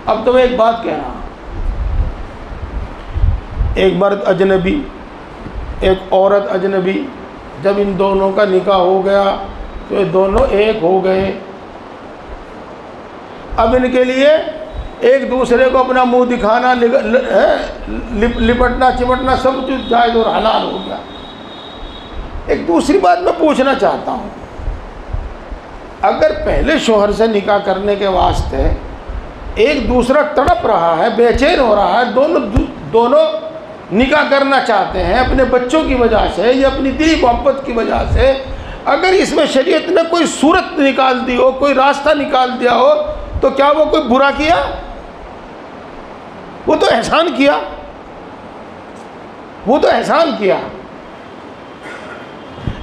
اب تو میں ایک بات کہہ رہا ہوں. ایک مرد اجنبی، ایک عورت اجنبی، جب ان دونوں کا نکاح ہو گیا تو یہ دونوں ایک ہو گئے. اب ان کے لیے ایک دوسرے کو اپنا منہ دکھانا، لپٹنا چمٹنا سب کچھ جائز اور حلال ہو گیا. ایک دوسری بات میں پوچھنا چاہتا ہوں، اگر پہلے شوہر سے نکاح کرنے کے واسطے ایک دوسرا تڑپ رہا ہے، بے چین ہو رہا ہے، دونوں نکاح کرنا چاہتے ہیں اپنے بچوں کی وجہ سے یا اپنی دلی محبت کی وجہ سے، اگر اس میں شریعت نے کوئی صورت نکال دی ہو، کوئی راستہ نکال دیا ہو، تو کیا وہ کوئی برا کیا؟ وہ تو احسان کیا، وہ تو احسان کیا۔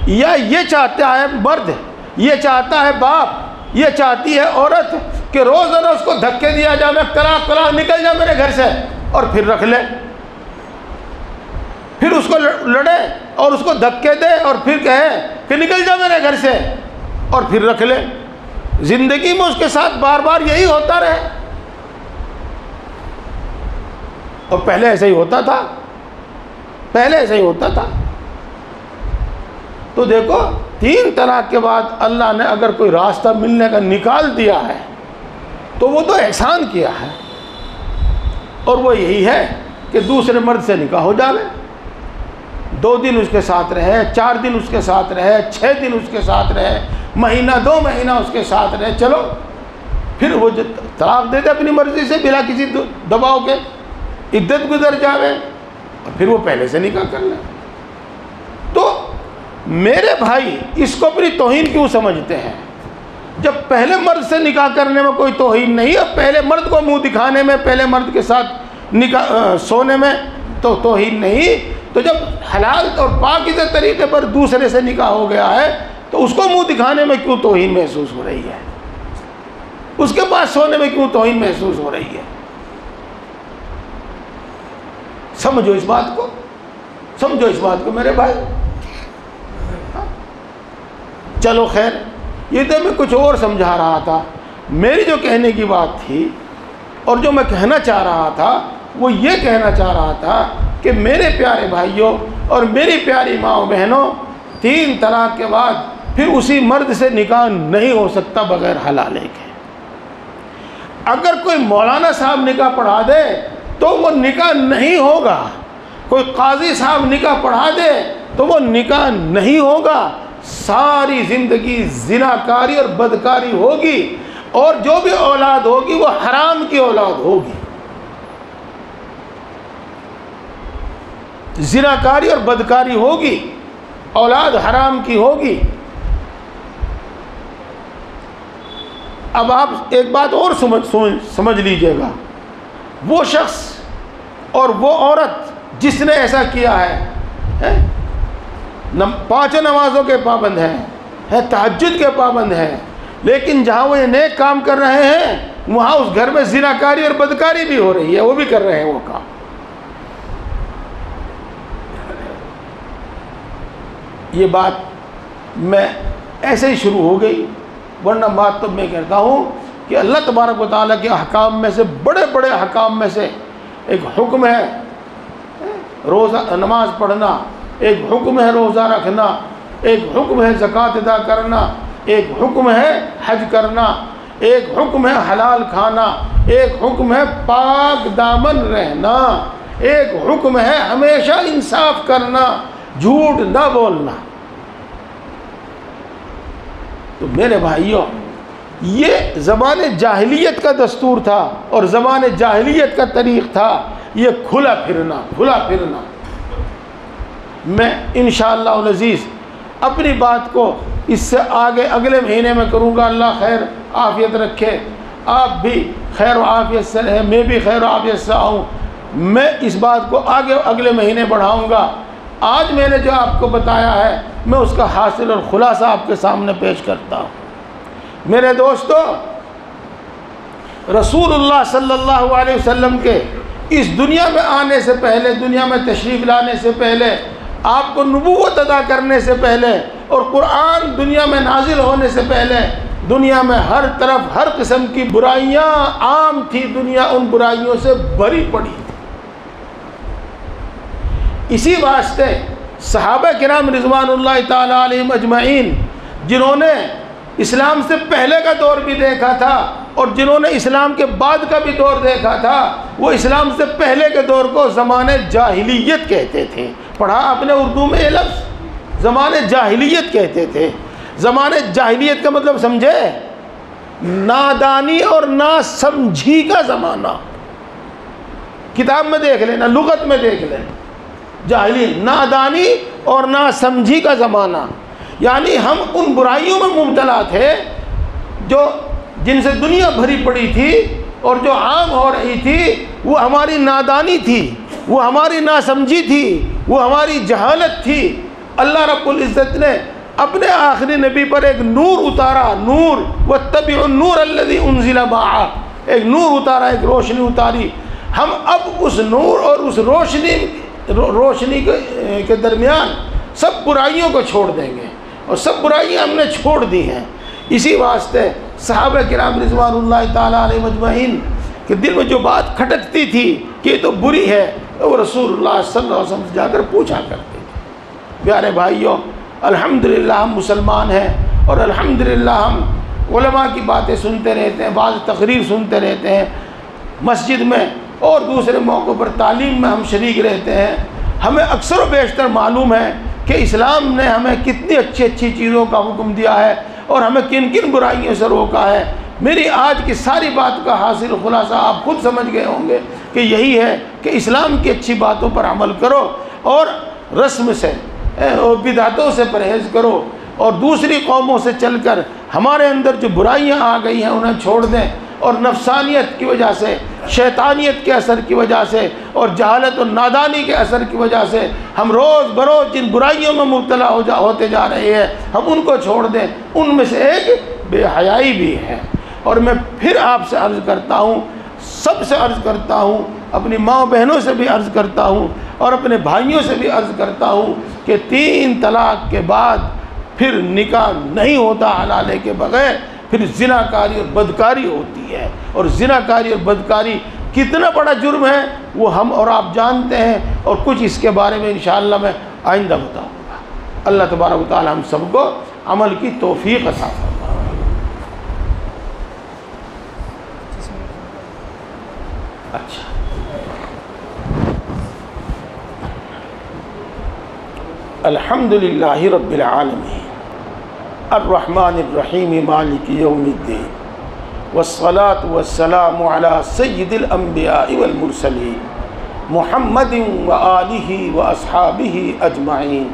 یا یہ چاہتا ہے مرد، یہ چاہتا ہے باپ، یہ چاہتی ہے عورت کہ روزانہ اس کو دھکے دیا جائے، میں طلاق طلاق نکل جا میرے گھر سے، اور پھر رکھ لے، پھر اس کو لڑے اور اس کو دھکے دے اور پھر کہے کہ نکل جا میرے گھر سے، اور پھر رکھ لے۔ زندگی میں اس کے ساتھ بار بار یہی ہوتا رہے۔ اور پہلے ایسا ہی ہوتا تھا، پہلے ایسا ہی ہوتا تھا۔ تو دیکھو 3 طلاق کے بعد اللہ نے اگر کوئی راستہ ملنے کا نکال دیا ہے تو وہ تو احسان کیا ہے، اور وہ یہی ہے کہ دوسرے مرد سے نکاح ہو جاوے، 2 دن اس کے ساتھ رہے، 4 دن اس کے ساتھ رہے، 6 دن اس کے ساتھ رہے، مہینہ 2 مہینہ اس کے ساتھ رہے، چلو پھر وہ طلاق دے دے اپنی مرضی سے بلا کسی دباؤ کے، عدت گزر جاوے اور پھر وہ پہلے سے نکاح کر لے۔ تو میرے بھائی اس کو اپنی توہین کیوں سمجھتے ہیں؟ جب پہلے مرد سے نکاح کرنے میں کوئی توہین نہیں، اب پہلے مرد کو منہ دکھانے میں، پہلے مرد کے ساتھ نکاح سونے میں تو توہین نہیں، تو جب حلال اور پاکیزہ طریقے پر دوسرے سے نکاح ہو گیا ہے تو اس کو منہ دکھانے میں کیوں توہین محسوس ہو رہی ہے؟ اس کے پاس سونے میں کیوں توہین محسوس ہو رہی ہے؟ سمجھو اس بات کو، سمجھو اس بات کو میرے بھائی۔ چلو خیر، یہ تو میں کچھ اور سمجھا رہا تھا۔ میری جو کہنے کی بات تھی اور جو میں کہنا چاہ رہا تھا وہ یہ کہنا چاہ رہا تھا کہ میرے پیارے بھائیوں اور میری پیاری ماں بہنوں، 3 طلاق کے بعد پھر اسی مرد سے نکاح نہیں ہو سکتا بغیر حلالے کے۔ اگر کوئی مولانا صاحب نکاح پڑھا دے تو وہ نکاح نہیں ہوگا، کوئی قاضی صاحب نکاح پڑھا دے تو وہ نکاح نہیں ہوگا، ساری زندگی زناکاری اور بدکاری ہوگی، اور جو بھی اولاد ہوگی وہ حرام کی اولاد ہوگی، زناکاری اور بدکاری ہوگی، اولاد حرام کی ہوگی۔ اب آپ ایک بات اور سمجھ لیجئے گا، وہ شخص اور وہ عورت جس نے ایسا کیا ہے، 5 نمازوں کے پابند ہیں، تہجد کے پابند ہیں، لیکن جہاں وہ یہ نیک کام کر رہے ہیں وہاں اس گھر میں زناکاری اور بدکاری بھی ہو رہی ہے، وہ بھی کر رہے ہیں وہ کام۔ یہ بات میں ایسے ہی شروع ہو گئی، ورنہ بات تو میں کہتا ہوں کہ اللہ تبارک و تعالیٰ کے احکام میں سے بڑے بڑے احکام میں سے ایک حکم ہے روزہ نماز پڑھنا، ایک حکم ہے روزہ رکھنا، ایک حکم ہے زکوٰۃ ادا کرنا، ایک حکم ہے حج کرنا، ایک حکم ہے حلال کھانا، ایک حکم ہے پاک دامن رہنا، ایک حکم ہے ہمیشہ انصاف کرنا، جھوٹ نہ بولنا۔ تو میرے بھائیوں، یہ زمان جاہلیت کا دستور تھا اور زمان جاہلیت کا طریق تھا، یہ کھلا پھرنا، کھلا پھرنا۔ میں انشاءاللہ العزیز اپنی بات کو اس سے آگے اگلے مہینے میں کروں گا۔ اللہ خیر عافیت رکھے، آپ بھی خیر و عافیت سے رہیں، میں بھی خیر و عافیت سے آؤں۔ میں اس بات کو آگے اگلے مہینے بڑھاؤں گا۔ آج میں نے جو آپ کو بتایا ہے میں اس کا حاصل اور خلاصہ آپ کے سامنے پیش کرتا ہوں۔ میرے دوستو، رسول اللہ صلی اللہ علیہ وسلم کے اس دنیا میں آنے سے پہلے، دنیا میں تشریف لانے سے پہلے، آپ کو نبوت ادا کرنے سے پہلے اور قرآن دنیا میں نازل ہونے سے پہلے دنیا میں ہر طرف ہر قسم کی برائیاں عام تھی، دنیا ان برائیوں سے بھری پڑی تھی۔ اسی واسطے صحابہ کرام رضوان اللہ تعالیٰ علیہم اجمعین، جنہوں نے اسلام سے پہلے کا دور بھی دیکھا تھا اور جنہوں نے اسلام کے بعد کا بھی دور دیکھا تھا، وہ اسلام سے پہلے کے دور کو زمانِ جاہلیت کہتے تھے۔ پڑھا آپ نے اردو میں یہ لفظ، زمانِ جاہلیت کہتے تھے۔ زمانِ جاہلیت کا مطلب سمجھے؟ نادانی اور ناسمجھی کا زمانہ۔ کتاب میں دیکھ لینا، لغت میں دیکھ لینا۔ جاہلی نادانی اور ناسمجھی کا زمانہ، یعنی ہم ان برائیوں میں مبتلا تھے جن سے دنیا بھری پڑی تھی اور جو عام ہو رہی تھی، وہ ہماری نادانی تھی، وہ ہماری ناسمجھی تھی، وہ ہماری جہالت تھی۔ اللہ رب العزت نے اپنے آخری نبی پر ایک نور اتارا، نور واتبعوا النور الذی انزل معہ، ایک نور اتارا، ایک روشنی اتاری۔ ہم اب اس نور اور اس روشنی کے درمیان سب برائیوں کو چھوڑ دیں گے، اور سب برائیاں ہم نے چھوڑ دی ہیں۔ اسی واسطے صحابہ کرام رضوان اللہ تعالیٰ علیہ مجمعین کے دل میں جو بات کھٹکتی تھی کہ یہ تو بری ہے، وہ رسول اللہ صلی اللہ علیہ وسلم سے جا کر پوچھا کرتے تھے۔ پیارے بھائیوں، الحمدللہ ہم مسلمان ہیں، اور الحمدللہ ہم علماء کی باتیں سنتے رہتے ہیں، بعض تقریر سنتے رہتے ہیں، مسجد میں اور دوسرے موقعوں پر تعلیم میں ہم شریک رہتے ہیں۔ ہمیں اکثر و بیشتر معلوم ہے کہ اسلام نے ہمیں کتنی اچھی اچھی چیزوں کا حکم دیا ہے اور ہمیں کن کن برائیوں سے روکا ہے۔ میری آج کی ساری بات کا حاصل خلاصہ آپ خود سمجھ گئے ہوں گے کہ یہی ہے کہ اسلام کی اچھی باتوں پر عمل کرو، اور رسم سے اور بدعتوں سے پرہیز کرو، اور دوسری قوموں سے چل کر ہمارے اندر جو برائیاں آ گئی ہیں انہیں چھوڑ دیں، اور نفسانیت کی وجہ سے، شیطانیت کے اثر کی وجہ سے، اور جہالت اور نادانی کے اثر کی وجہ سے ہم روز بروز جن برائیوں میں مبتلا ہوتے جا رہے ہیں، ہم ان کو چھوڑ دیں۔ ان میں سے ایک بے حیائی بھی ہے۔ اور میں پھر آپ سے عرض کرتا ہوں، سب سے عرض کرتا ہوں، اپنی ماں بہنوں سے بھی عرض کرتا ہوں، اور اپنے بھائیوں سے بھی عرض کرتا ہوں کہ 3 طلاق کے بعد پھر نکاح نہیں ہوتا حلالے کے بغیر، پھر زناکاری اور بدکاری ہوتی ہے۔ اور زناکاری اور بدکاری کتنا بڑا جرم ہے وہ ہم اور آپ جانتے ہیں، اور کچھ اس کے بارے میں انشاءاللہ میں آئندہ بتاؤں گا۔ اللہ تبارک و تعالی ہم سب کو عمل کی توفیق عطا فرمائے۔ اچھا، الحمدللہ رب العالمین الرحمن الرحیم مالک یوم الدین، والصلاة والسلام علی سید الانبیاء والمرسلین محمد وآلہ واصحابہ اجمعین۔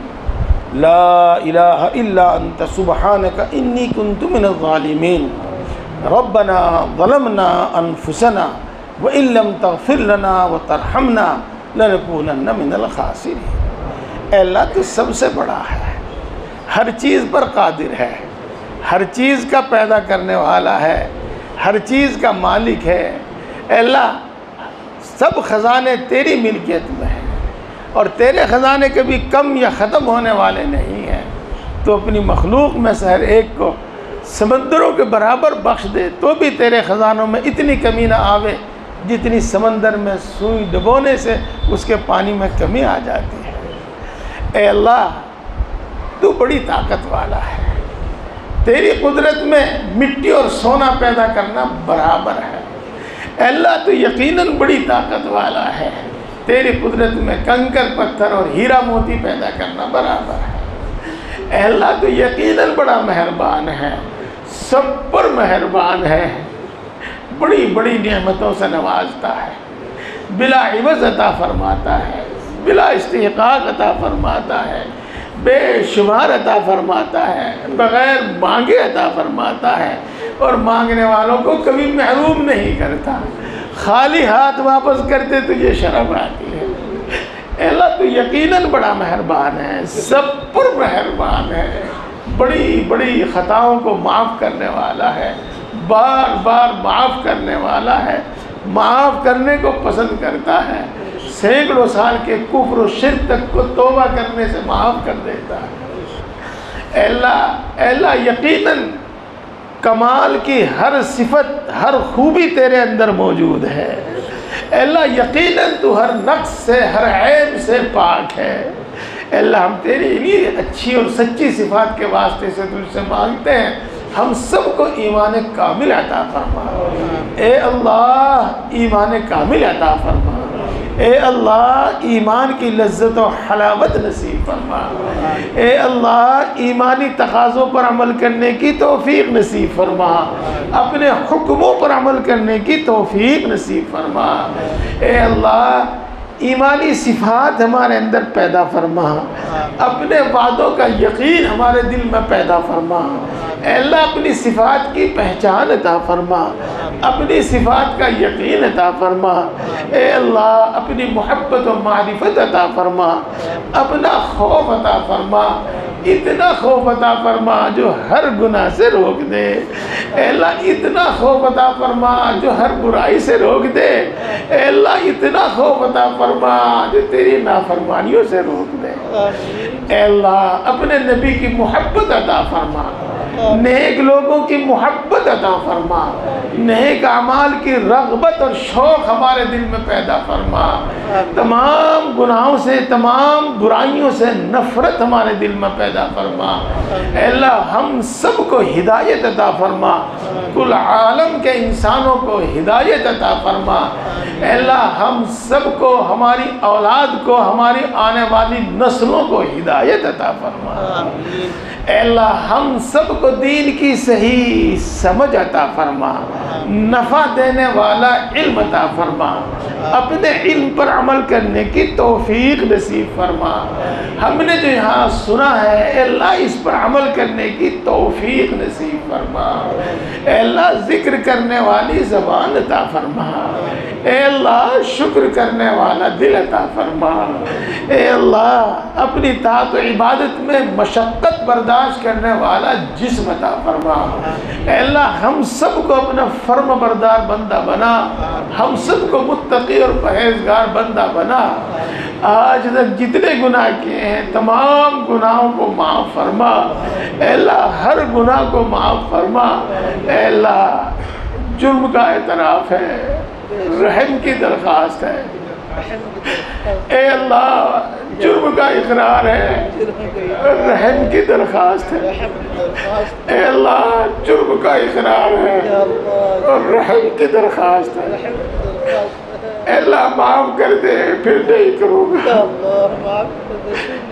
لا الہ الا انت سبحانک انی کنت من الظالمین۔ ربنا ظلمنا انفسنا وَإِن لَّمْ تَغْفِرْ لَنَا وَتَرْحَمْنَا لَنَكُونَنَّ مِنَ الْخَاسِرِينَ۔ اے اللہ تو سب سے بڑا ہے، ہر چیز پر قادر ہے، ہر چیز کا پیدا کرنے والا ہے، ہر چیز کا مالک ہے۔ اے اللہ سب خزانے تیری ملکیت میں ہیں، اور تیرے خزانے کبھی کم یا ختم ہونے والے نہیں ہیں۔ تو اپنی مخلوق میں سے ہر ایک کو سمندروں کے برابر بخش دے تو بھی تیرے خزانوں میں اتنی کمی نہ آوے جتنی سمندر میں سوئی ڈبونے سے اس کے پانی میں کمی آ جاتی ہے۔ اے اللہ تو بڑی طاقت والا ہے، تیری قدرت میں مٹی اور سونا پیدا کرنا برابر ہے۔ اے اللہ تو یقیناً بڑی طاقت والا ہے، تیری قدرت میں کنکر پتھر اور ہیرا موتی پیدا کرنا برابر ہے۔ اے اللہ تو یقیناً بڑا مہربان ہے، سب پر مہربان ہے، بڑی بڑی نعمتوں سے نوازتا ہے، بلا عوض عطا فرماتا ہے، بلا استحقاق عطا فرماتا ہے، بے شمار عطا فرماتا ہے، بغیر مانگے عطا فرماتا ہے، اور مانگنے والوں کو کبھی محروم نہیں کرتا۔ خالی ہاتھ واپس کرتے تو یہ شرم آتی ہے۔ اے اللہ تو یقیناً بڑا مہربان ہے، سب پر مہربان ہے، بڑی بڑی خطاؤں کو معاف کرنے والا ہے، بار بار معاف کرنے والا ہے، معاف کرنے کو پسند کرتا ہے، سینکڑوں سال کے کفر و شرک تک کو توبہ کرنے سے معاف کر دیتا ہے۔ اے اللہ یقیناً کمال کی ہر صفت، ہر خوبی تیرے اندر موجود ہے۔ اے اللہ یقیناً تو ہر نقص سے، ہر عیب سے پاک ہے۔ اے اللہ ہم تیری انہی اچھی اور سچی صفات کے واسطے سے تجھ سے مانگتے ہیں، ہم سب کو ایمان کامل عطا فرما۔ اے اللہ ایمان کامل عطا فرما، اے اللہ ایمان کی لذت و حلاوت نصیب فرما، اے اللہ ایمانی تقاضوں پر عمل کرنے کی توفیق نصیب فرما، اپنے حکموں پر عمل کرنے کی توفیق نصیب فرما۔ اے اللہ ایمانی صفات ہمارے اندر پیدا فرما، اپنے وعدوں کا یقین ہمارے دل میں پیدا فرما۔ اے اللہ اپنی صفات کی پہچان عطا فرما، اپنی صفات کا یقین عطا فرما۔ اے اللہ اپنی محبت و معرفت عطا فرما، اپنا خوف عطا فرما، اتنا خوف عطا فرما جو ہر گناہ سے روک دے۔ اے اللہ اتنا خوف عطا فرما جو ہر برائی سے روک دے۔ اے اللہ اتنا خوف عطا فرما جو تیری نافرمانیوں سے روک دے۔ اے اللہ اپنے نبی کی محبت عطا فرما، نیک لوگوں کی محبت عطا فرما، نیک اعمال کی رغبت اور شوق ہمارے دل میں پیدا فرما، تمام گناہوں سے تمام برائیوں سے نفرت ہمارے دل میں پیدا فرما۔ اے اللہ ہم سب کو ہدایت عطا فرما، کل عالم کے انسانوں کو ہدایت عطا فرما۔ اے اللہ ہم سب کو، ہماری اولاد کو، ہماری آنے والی نسلوں کو ہدایت عطا فرما۔ اے اللہ ہم سب کو دین کی صحیح سمجھ عطا فرما، نفع دینے والا علم عطا فرما، اپنے علم پر عمل کرنے کی توفیق نصیب فرما۔ ہم نے جو یہاں سنا ہے اے اللہ اس پر عمل کرنے کی توفیق نصیب فرما۔ اے اللہ ذکر کرنے والی زبان عطا فرما، اے اللہ شکر کرنے والا دل عطا فرما۔ اے اللہ اپنی طاعت و عبادت میں مشقت برداشت کرنے والا جسم عطا فرما۔ اے اللہ ہم سب کو اپنا فرم بردار بندہ بنا، ہم سب کو متقی اور پرہیزگار بندہ بنا۔ آج تک جتنے گناہ کیے ہیں تمام گناہوں کو معاف فرما۔ اے اللہ ہر گناہ کو معاف فرما۔ اے اللہ جرم کا اعتراف ہے، رحم کی درخواست ہے۔ اے اللہ جرم کا اقرار ہے، رحم کی درخواست ہے۔ اے اللہ جرم کا اقرار ہے اور رحم کی درخواست ہے۔ اے اللہ معاف کر دے پھر نہیں کروں گا،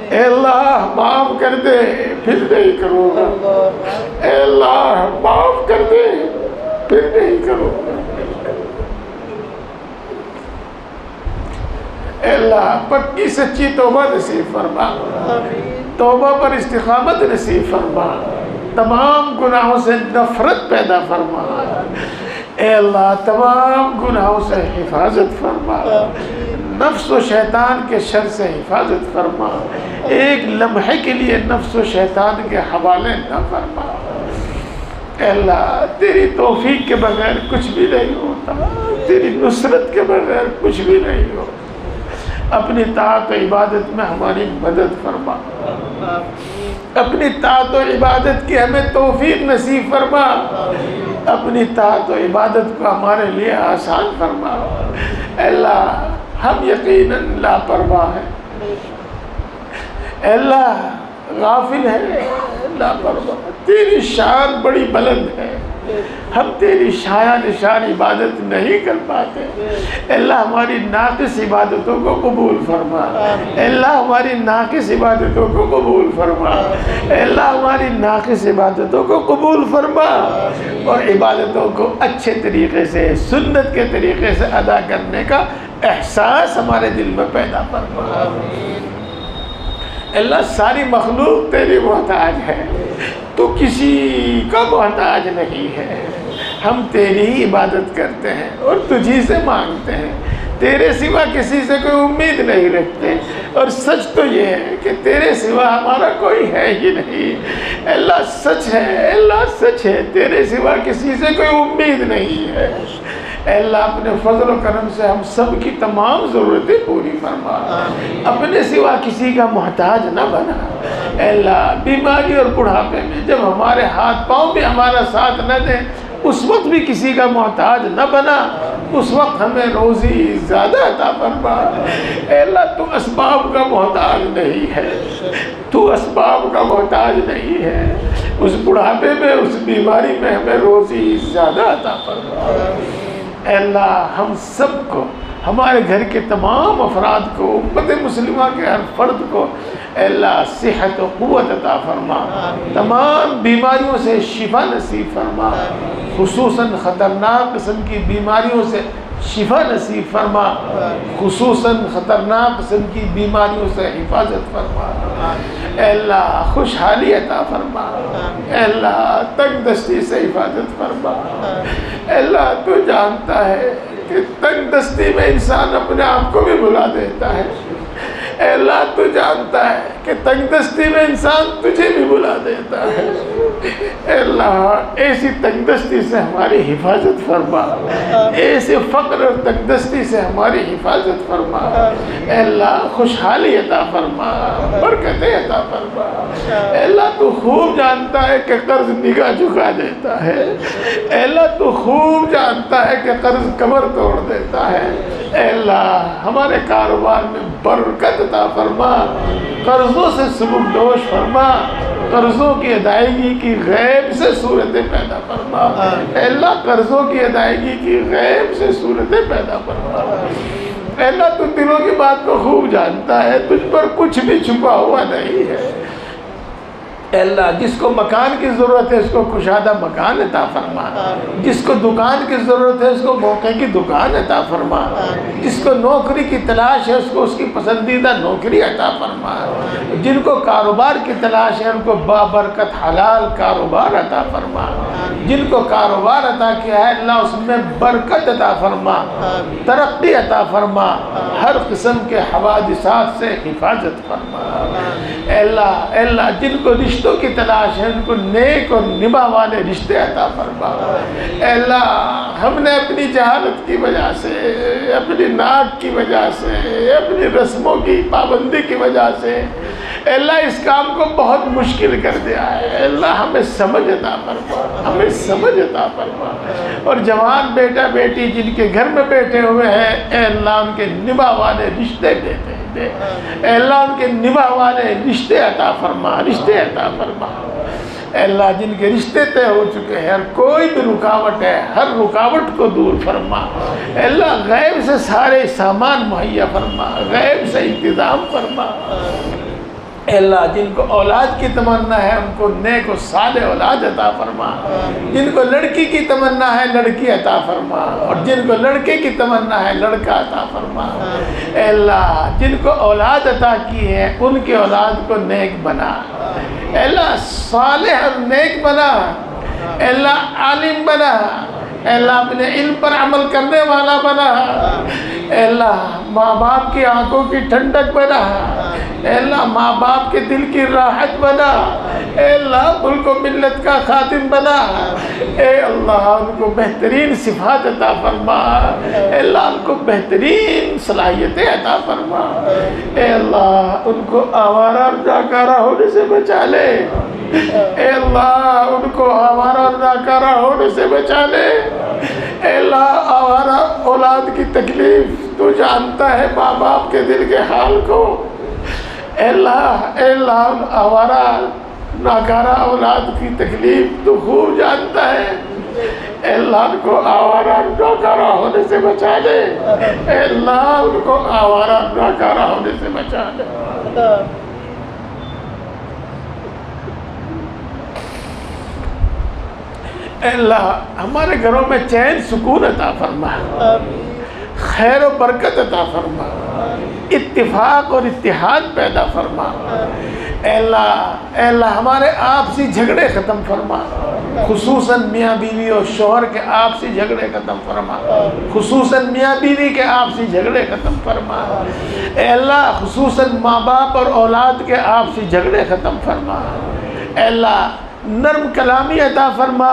اے اللہ معاف کر دے پھر نہیں کروں گا، اے اللہ معاف کر دے پھر نہیں کروں گا۔ اے اللہ پکی سچی توبہ نصیب فرما، توبہ پر استقامت نصیب فرما، تمام گناہوں سے نفرت پیدا فرما۔ اے اللہ تمام گناہوں سے حفاظت فرما، نفس و شیطان کے شر سے حفاظت فرما، ایک لمحے کے لیے نفس و شیطان کے حوالے نہ فرما۔ اے اللہ تیری توفیق کے بغیر کچھ بھی نہیں ہوتا، تیری نصرت کے بغیر کچھ بھی نہیں ہوتا۔ اپنی طاعت و عبادت میں ہماری مدد فرما، اپنی طاعت و عبادت کی ہمیں توفیق نصیب فرما، اپنی طاعت و عبادت کو ہمارے لیے آسان فرما۔ اے اللہ ہم یقیناً لاپرواہ ہیں، اے اللہ غافل ہے، لاپرواہ، تیری شان بڑی بلند ہے، ہم تیری شایع نشان عبادت نہیں کر پاتے۔ اے اللہ ہماری ناقص عبادتوں کو قبول فرما، اے اللہ ہماری ناقص عبادتوں کو قبول فرما، اے اللہ ہماری ناقص عبادتوں کو قبول فرما، اور عبادتوں کو اچھے طریقے سے سنت کے طریقے سے ادا کرنے کا احساس ہمارے دل میں پیدا فرما۔ اللہ ساری مخلوق تیری محتاج ہے، تو کسی کا محتاج نہیں ہے۔ ہم تیری ہی عبادت کرتے ہیں اور تجھی سے مانگتے ہیں، تیرے سوا کسی سے کوئی امید نہیں رکھتے، اور سچ تو یہ ہے کہ تیرے سوا ہمارا کوئی ہے ہی نہیں۔ اللہ سچ ہے، اللہ سچ ہے، تیرے سوا کسی سے کوئی امید نہیں ہے۔ اے اللہ اپنے فضل و کرم سے ہم سب کی تمام ضرورتیں پوری فرما، اپنے سوا کسی کا محتاج نہ بنا۔ اے اللہ بیماری اور بڑھاپے میں جب ہمارے ہاتھ پاؤں بھی ہمارا ساتھ نہ دیں، اس وقت بھی کسی کا محتاج نہ بنا، اس وقت ہمیں روزی زیادہ عطا فرما۔ اے اللہ تو اسباب کا محتاج نہیں ہے، تو اسباب کا محتاج نہیں ہے، اس بڑھاپے میں اس بیماری میں ہمیں روزی زیادہ عطا فرما۔ اے اللہ ہم سب کو، ہمارے گھر کے تمام افراد کو، امت مسلمہ کے ہر فرد کو اے اللہ صحت و قوت عطا فرما، تمام بیماریوں سے شفا نصیب فرما، خصوصاً خطرناک قسم کی بیماریوں سے شفا نصیب فرما، خصوصاً خطرناک قسم کی بیماریوں سے حفاظت فرما، اے اللہ خوشحالی عطا فرما، اے اللہ تنگ دستی سے حفاظت فرما۔ اے اللہ تو جانتا ہے کہ تنگ دستی میں انسان اپنے آپ کو بھی بھلا دیتا ہے، اے اللہ تو جانتا ہے کہ تنگ دستی میں انسان تجھے بھی بھلا دیتا ہے، اے اللہ ایسی تنگ دستی سے ہماری حفاظت فرما، ایسے فقر اور تنگ دستی سے ہماری حفاظت فرما، اے اللہ خوشحالی عطا فرما، برکتیں عطا فرما۔ اے اللہ تو خوب جانتا ہے کہ قرض نگاہ جھکا دیتا ہے، اے اللہ تو خوب جانتا ہے کہ قرض کمر توڑ دیتا ہے، اے اللہ ہمارے کاروبار میں برکت عطا فرما، قرضوں سے سبکدوش فرما، قرضوں کی ادائیگی کی غیب سے صورتیں پیدا فرما، اے اللہ قرضوں کی ادائیگی کی غیب سے صورتیں پیدا فرما۔ اے اللہ تو دلوں کی بات کو خوب جانتا ہے، تجھ پر کچھ بھی چھپا ہوا نہیں ہے۔ اے اللہ جس کو مکان کی ضرورت ہے اس کو کشادہ مکان عطا فرما، جس کو دکان کی ضرورت ہے اس کو موقع کی دکان عطا فرما، جس کو نوکری کی تلاش ہے اس کو اس کی پسندیدہ نوکری عطا فرما، جن کو کاروبار کی تلاش ہے ان کو بابرکت حلال کاروبار عطا فرما، جن کو کاروبار عطا کیا ہے اللہ اس میں برکت عطا فرما، ترقی عطا فرما، ہر قسم کے حوادثات سے حفاظت فرما۔ اے اللہ جن کو رشتوں کی تلاش ہے ان کو نیک اور نبھا والے رشتے عطا فرما۔ اے اللہ ہم نے اپنی جہالت کی وجہ سے، اپنی ناک کی وجہ سے، اپنی رسموں کی پابندی کی وجہ سے اے اللہ اس کام کو بہت مشکل کر دیا ہے، اے اللہ ہمیں سمجھ عطا فرما، ہمیں سمجھ عطا فرما۔ اور جوان بیٹا بیٹی جن کے گھر میں بیٹھے ہوئے ہیں اے اللہ ان کے نبھا والے رشتے دیتے دے، اے اللہ ان کے نبھا والے رشتے عطا فرما، رشتے عطا فرما۔ اے اللہ جن کے رشتے طے ہو چکے ہیں اور کوئی بھی رکاوٹ ہے ہر رکاوٹ کو دور فرما، اے اللہ غیب سے سارے سامان مہیا فرما، غیب سے انتظام فرما۔ اے اللہ جن کو اولاد کی تمنا ہے ان کو نیک و صالح اولاد عطا فرما، جن کو لڑکی کی تمنا ہے لڑکی عطا فرما، اور جن کو لڑکے کی تمنا ہے لڑکا عطا فرما۔ اے اللہ جن کو اولاد عطا کی ہے ان کے اولاد کو نیک بنا، اے اللہ صالح اور نیک بنا، اے اللہ عالم بنا، اے اللہ اپنے علم پر عمل کرنے والا بنا، اے اللہ ماں باپ کی آنکھوں کی ٹھنڈک بنا، اے اللہ ماں باپ کے دل کی راحت بنا، اے اللہ ملک و ملت کا خادم بنا، اے اللہ ان کو بہترین صفات عطا فرما، اے اللہ ان کو بہترین صلاحیتیں عطا فرما، اے اللہ ان کو آوارہ اور ناکارہ ہونے سے بچا لے، اے اللہ ان کو آوارہ اور ناکارہ ہونے سے بچا لے، اے اللہ آوارہ اولاد کی تکلیف تو جانتا ہے ماں باپ کے دل کے حال کو، اے اللہ ان آوارہ ناکارہ اولاد کی تکلیف تو خوب جانتا ہے، اے اللہ ان کو آوارہ ناکارہ ہونے سے بچا لے، اے اللہ ان کو آوارہ ناکارہ ہونے سے بچا لے۔ اے اللہ ہمارے گھروں میں چین سکون عطا فرما، خیر و برکت عطا فرما، اتفاق اور اتحاد پیدا فرما، اے اللہ ہمارے آپسی جھگڑے ختم فرما، خصوصاً میاں بیوی اور شوہر کے آپسی جھگڑے ختم فرما، خصوصاً میاں بیوی کے آپسی جھگڑے ختم فرما، اے اللہ خصوصاً ماں باپ اور اولاد کے آپسی جھگڑے ختم فرما، اے اللہ نرم کلامی عطا فرما،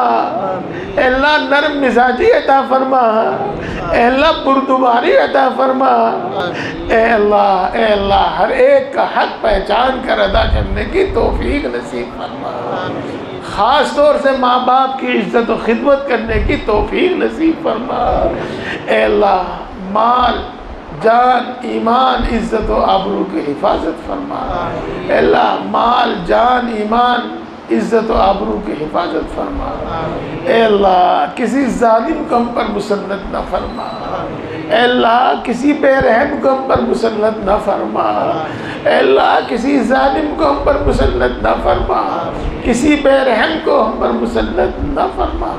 اے اللہ نرم مزاجی عطا فرما، اے اللہ بردباری عطا فرما، اے اللہ ہر ایک کا حق پہچان کر ادا کرنے کی توفیق نصیب فرما، خاص طور سے ماں باپ کی عزت و خدمت کرنے کی توفیق نصیب فرما، اے اللہ مال جان ایمان عزت و آبرو کی حفاظت فرما، اے اللہ مال جان ایمان عزت و آبرو کی حفاظت فرما، اے اللہ کسی ظالم کو ہم پر مسلط نہ فرما، اے اللہ کسی بے رحم کو ہم پر مسلط نہ فرما، اے اللہ کسی ظالم کو ہم پر مسلط نہ فرما، کسی بے رحم کو ہم پر مسلط نہ فرما،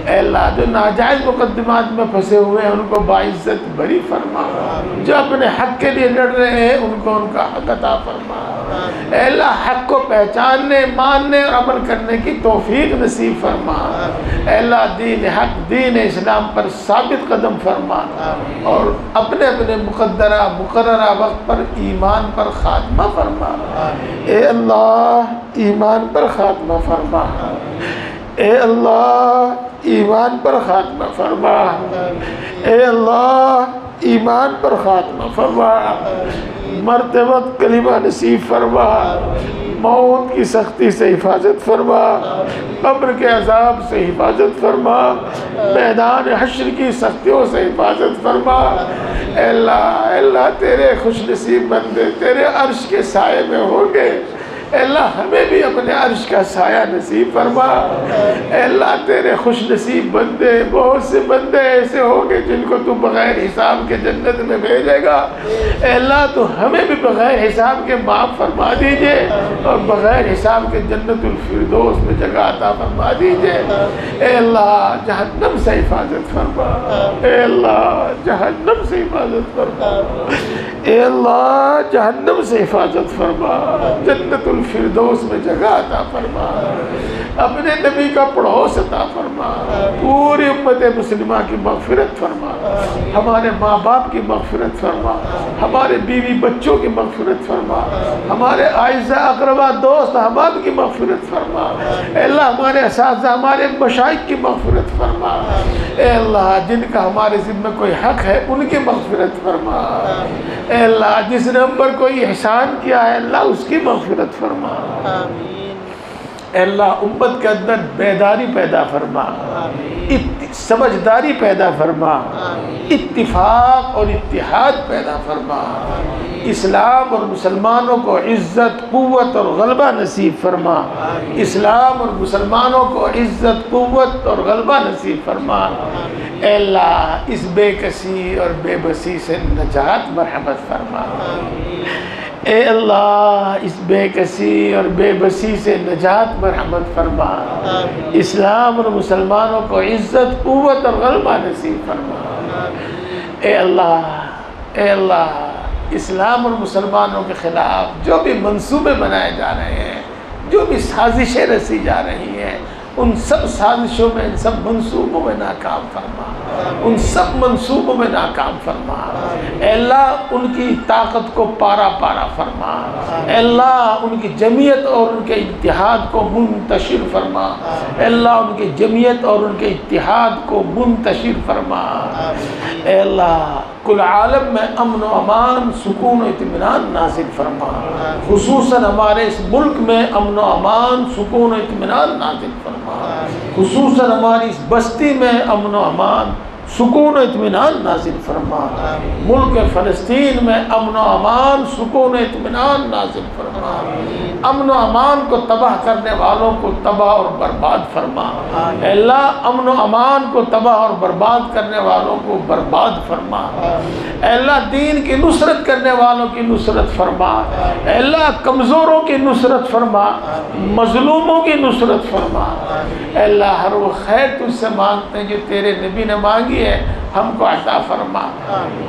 اے اللہ جو ناجائز مقدمات میں پھنسے ہوئے ہیں ان کو باعزت بری فرما، جو اپنے حق کے لیے لڑ رہے ہیں ان کو ان کا حق عطا فرما، اے اللہ حق کو پہچاننے، ماننے اور عمل کرنے کی توفیق نصیب فرما، اے اللہ دین حق دین اسلام پر ثابت قدم فرما، اور اپنے اپنے مقررہ وقت پر ایمان پر خاتمہ فرما، اے اللہ ایمان پر خاتمہ فرما، اے اللہ ایمان پر خاتمہ فرما، اے اللہ ایمان پر خاتمہ فرما، مرتے وقت کلمہ نصیب فرما، موت کی سختی سے حفاظت فرما، قبر کے عذاب سے حفاظت فرما، میدان حشر کی سختیوں سے حفاظت فرما، اے اللہ تیرے خوش نصیب بندے تیرے عرش کے سائے میں ہوں گے، اے اللہ ہمیں بھی اپنے عرش کا سایہ نصیب فرما، اے اللہ تیرے خوش نصیب بندے بہت سے بندے ایسے ہوں گے جن کو تو بغیر حساب کے جنت میں بھیجے گا، اے اللہ تو ہمیں بھی بغیر حساب کے معاف فرما دیجئے اور بغیر حساب کے جنت الفردوس میں جگہ عطا فرما دیجئے، اے اللہ جہنم سے حفاظت فرما، اے اللہ جہنم سے حفاظت فرما، اے اللہ جہنم سے حفاظت فرما، جنت الفردوس میں جگہ عطا فرما، اپنے نبی کا پڑوس عطا فرما، پوری امت مسلمہ کی مغفرت فرما، ہمارے ماں باپ کی مغفرت فرما، ہمارے بیوی بچوں کی مغفرت فرما، ہمارے اعزاء اقربا دوست احباب کی مغفرت فرما، اے اللہ ہمارے اساتذہ ہمارے مشائخ کی مغفرت فرما، اے اللہ جن کا ہمارے ذمہ کوئی حق ہے ان کی مغفرت فرما، اے اللہ جس نے ہم پر کوئی احسان کیا ہے اللہ اس کی مغفرت فرما، اے اللہ امت کے اندر بیداری پیدا فرما، سمجھداری پیدا فرما، اتفاق اور اتحاد پیدا فرما، اسلام اور مسلمانوں کو عزت قوت اور غلبہ نصیب فرما، اسلام اور مسلمانوں کو عزت قوت اور غلبہ نصیب فرما، اے اللہ اس بے کسی اور بے بسی سے نجات مرحمت فرما، اے اللہ اس بے کسی اور بے بسی سے نجات مرحمت فرما، اسلام اور مسلمانوں کو عزت قوت اور غلبہ نصیب فرما، اے اللہ اسلام اور مسلمانوں کے خلاف جو بھی منصوبے بنائے جا رہے ہیں، جو بھی سازشیں رچی جا رہی ہیں، ان سب سازشوں میں ان سب منصوبوں میں ناکام فرما، ان سب منصوبوں میں ناکام فرما، اے اللہ ان کی طاقت کو پارا پارا فرما، اے اللہ ان کی جمعیت اور ان کے اتحاد کو منتشر فرما، اے اللہ ان کی جمعیت اور ان کے اتحاد کو منتشر فرما، اے اللہ کل عالم میں امن و امان سکون و اطمینان نازل فرما، خصوصاً ہمارے اس ملک میں امن و امان سکون و اطمینان نازل فرما، خصوصاً ہماری اس بستی میں امن و امان سکون و اطمینان نازل فرما، ملک فلسطین میں امن و امان سکون و اطمینان نازل فرما، امن و امان کو تباہ کرنے والوں کو تباہ اور برباد فرما، اے اللہ امن و امان کو تباہ اور برباد کرنے والوں کو برباد فرما، اے اللہ دین کی نصرت کرنے والوں کی نصرت فرما، اے اللہ کمزوروں کی نصرت فرما، مظلوموں کی نصرت فرما، اے اللہ ہر وہ خیر تجھ سے مانگتے ہیں جو تیرے نبی نے مانگی ہے ہم کو عطا فرما،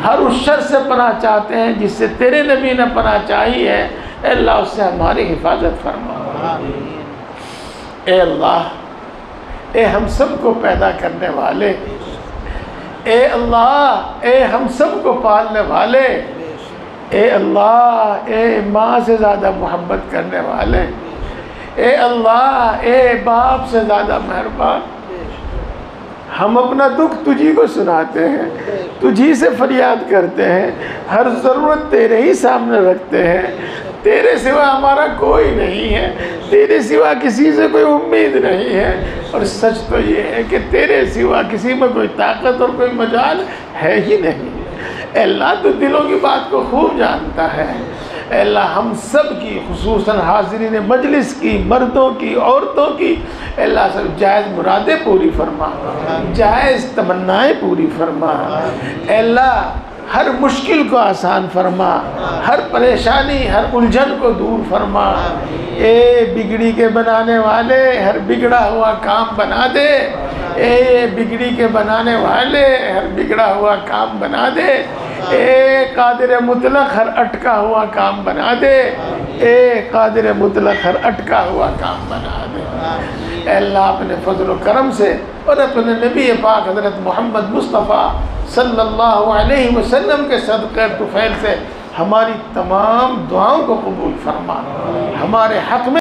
ہر اس شر سے پناہ چاہتے ہیں جس سے تیرے نبی نے پناہ چاہی ہے، اے اللہ اس سے ہماری حفاظت فرما، اے اللہ اے ہم سب کو پیدا کرنے والے، اے اللہ اے ہم سب کو پالنے والے، اے اللہ اے ماں سے زیادہ محبت کرنے والے، اے اللہ اے باپ سے زیادہ مہربان، ہم اپنا دکھ تجھی کو سناتے ہیں، تجھی سے فریاد کرتے ہیں، ہر ضرورت تیرے ہی سامنے رکھتے ہیں، تیرے سوا ہمارا کوئی نہیں ہے، تیرے سوا کسی سے کوئی امید نہیں ہے، اور سچ تو یہ ہے کہ تیرے سوا کسی میں کوئی طاقت اور کوئی مجال ہے ہی نہیں، اے اللہ تو دلوں کی بات کو خوب جانتا ہے، اے اللہ ہم سب کی خصوصاً حاضرین مجلس کی مردوں کی عورتوں کی اے اللہ سب جائز مرادیں پوری فرما، جائز تمنائیں پوری فرما، اے اللہ ہر مشکل کو آسان فرما، ہر پریشانی ہر الجھن کو دور فرما، اے بگڑی کے بنانے والے ہر بگڑا ہوا کام بنا دے، اے بگڑی کے بنانے والے ہر بگڑا ہوا کام بنا دے، اے قادر مطلق ہر اٹکا ہوا کام بنا دے، اے قادر مطلق ہر اٹکا ہوا کام بنا دے۔ اے اللہ اپنے فضل و کرم سے اور اپنے نبی پاک حضرت محمد مصطفیٰ صلی اللہ علیہ وسلم کے صدقہ طفیل سے ہماری تمام دعاؤں کو قبول فرما، ہمارے حق میں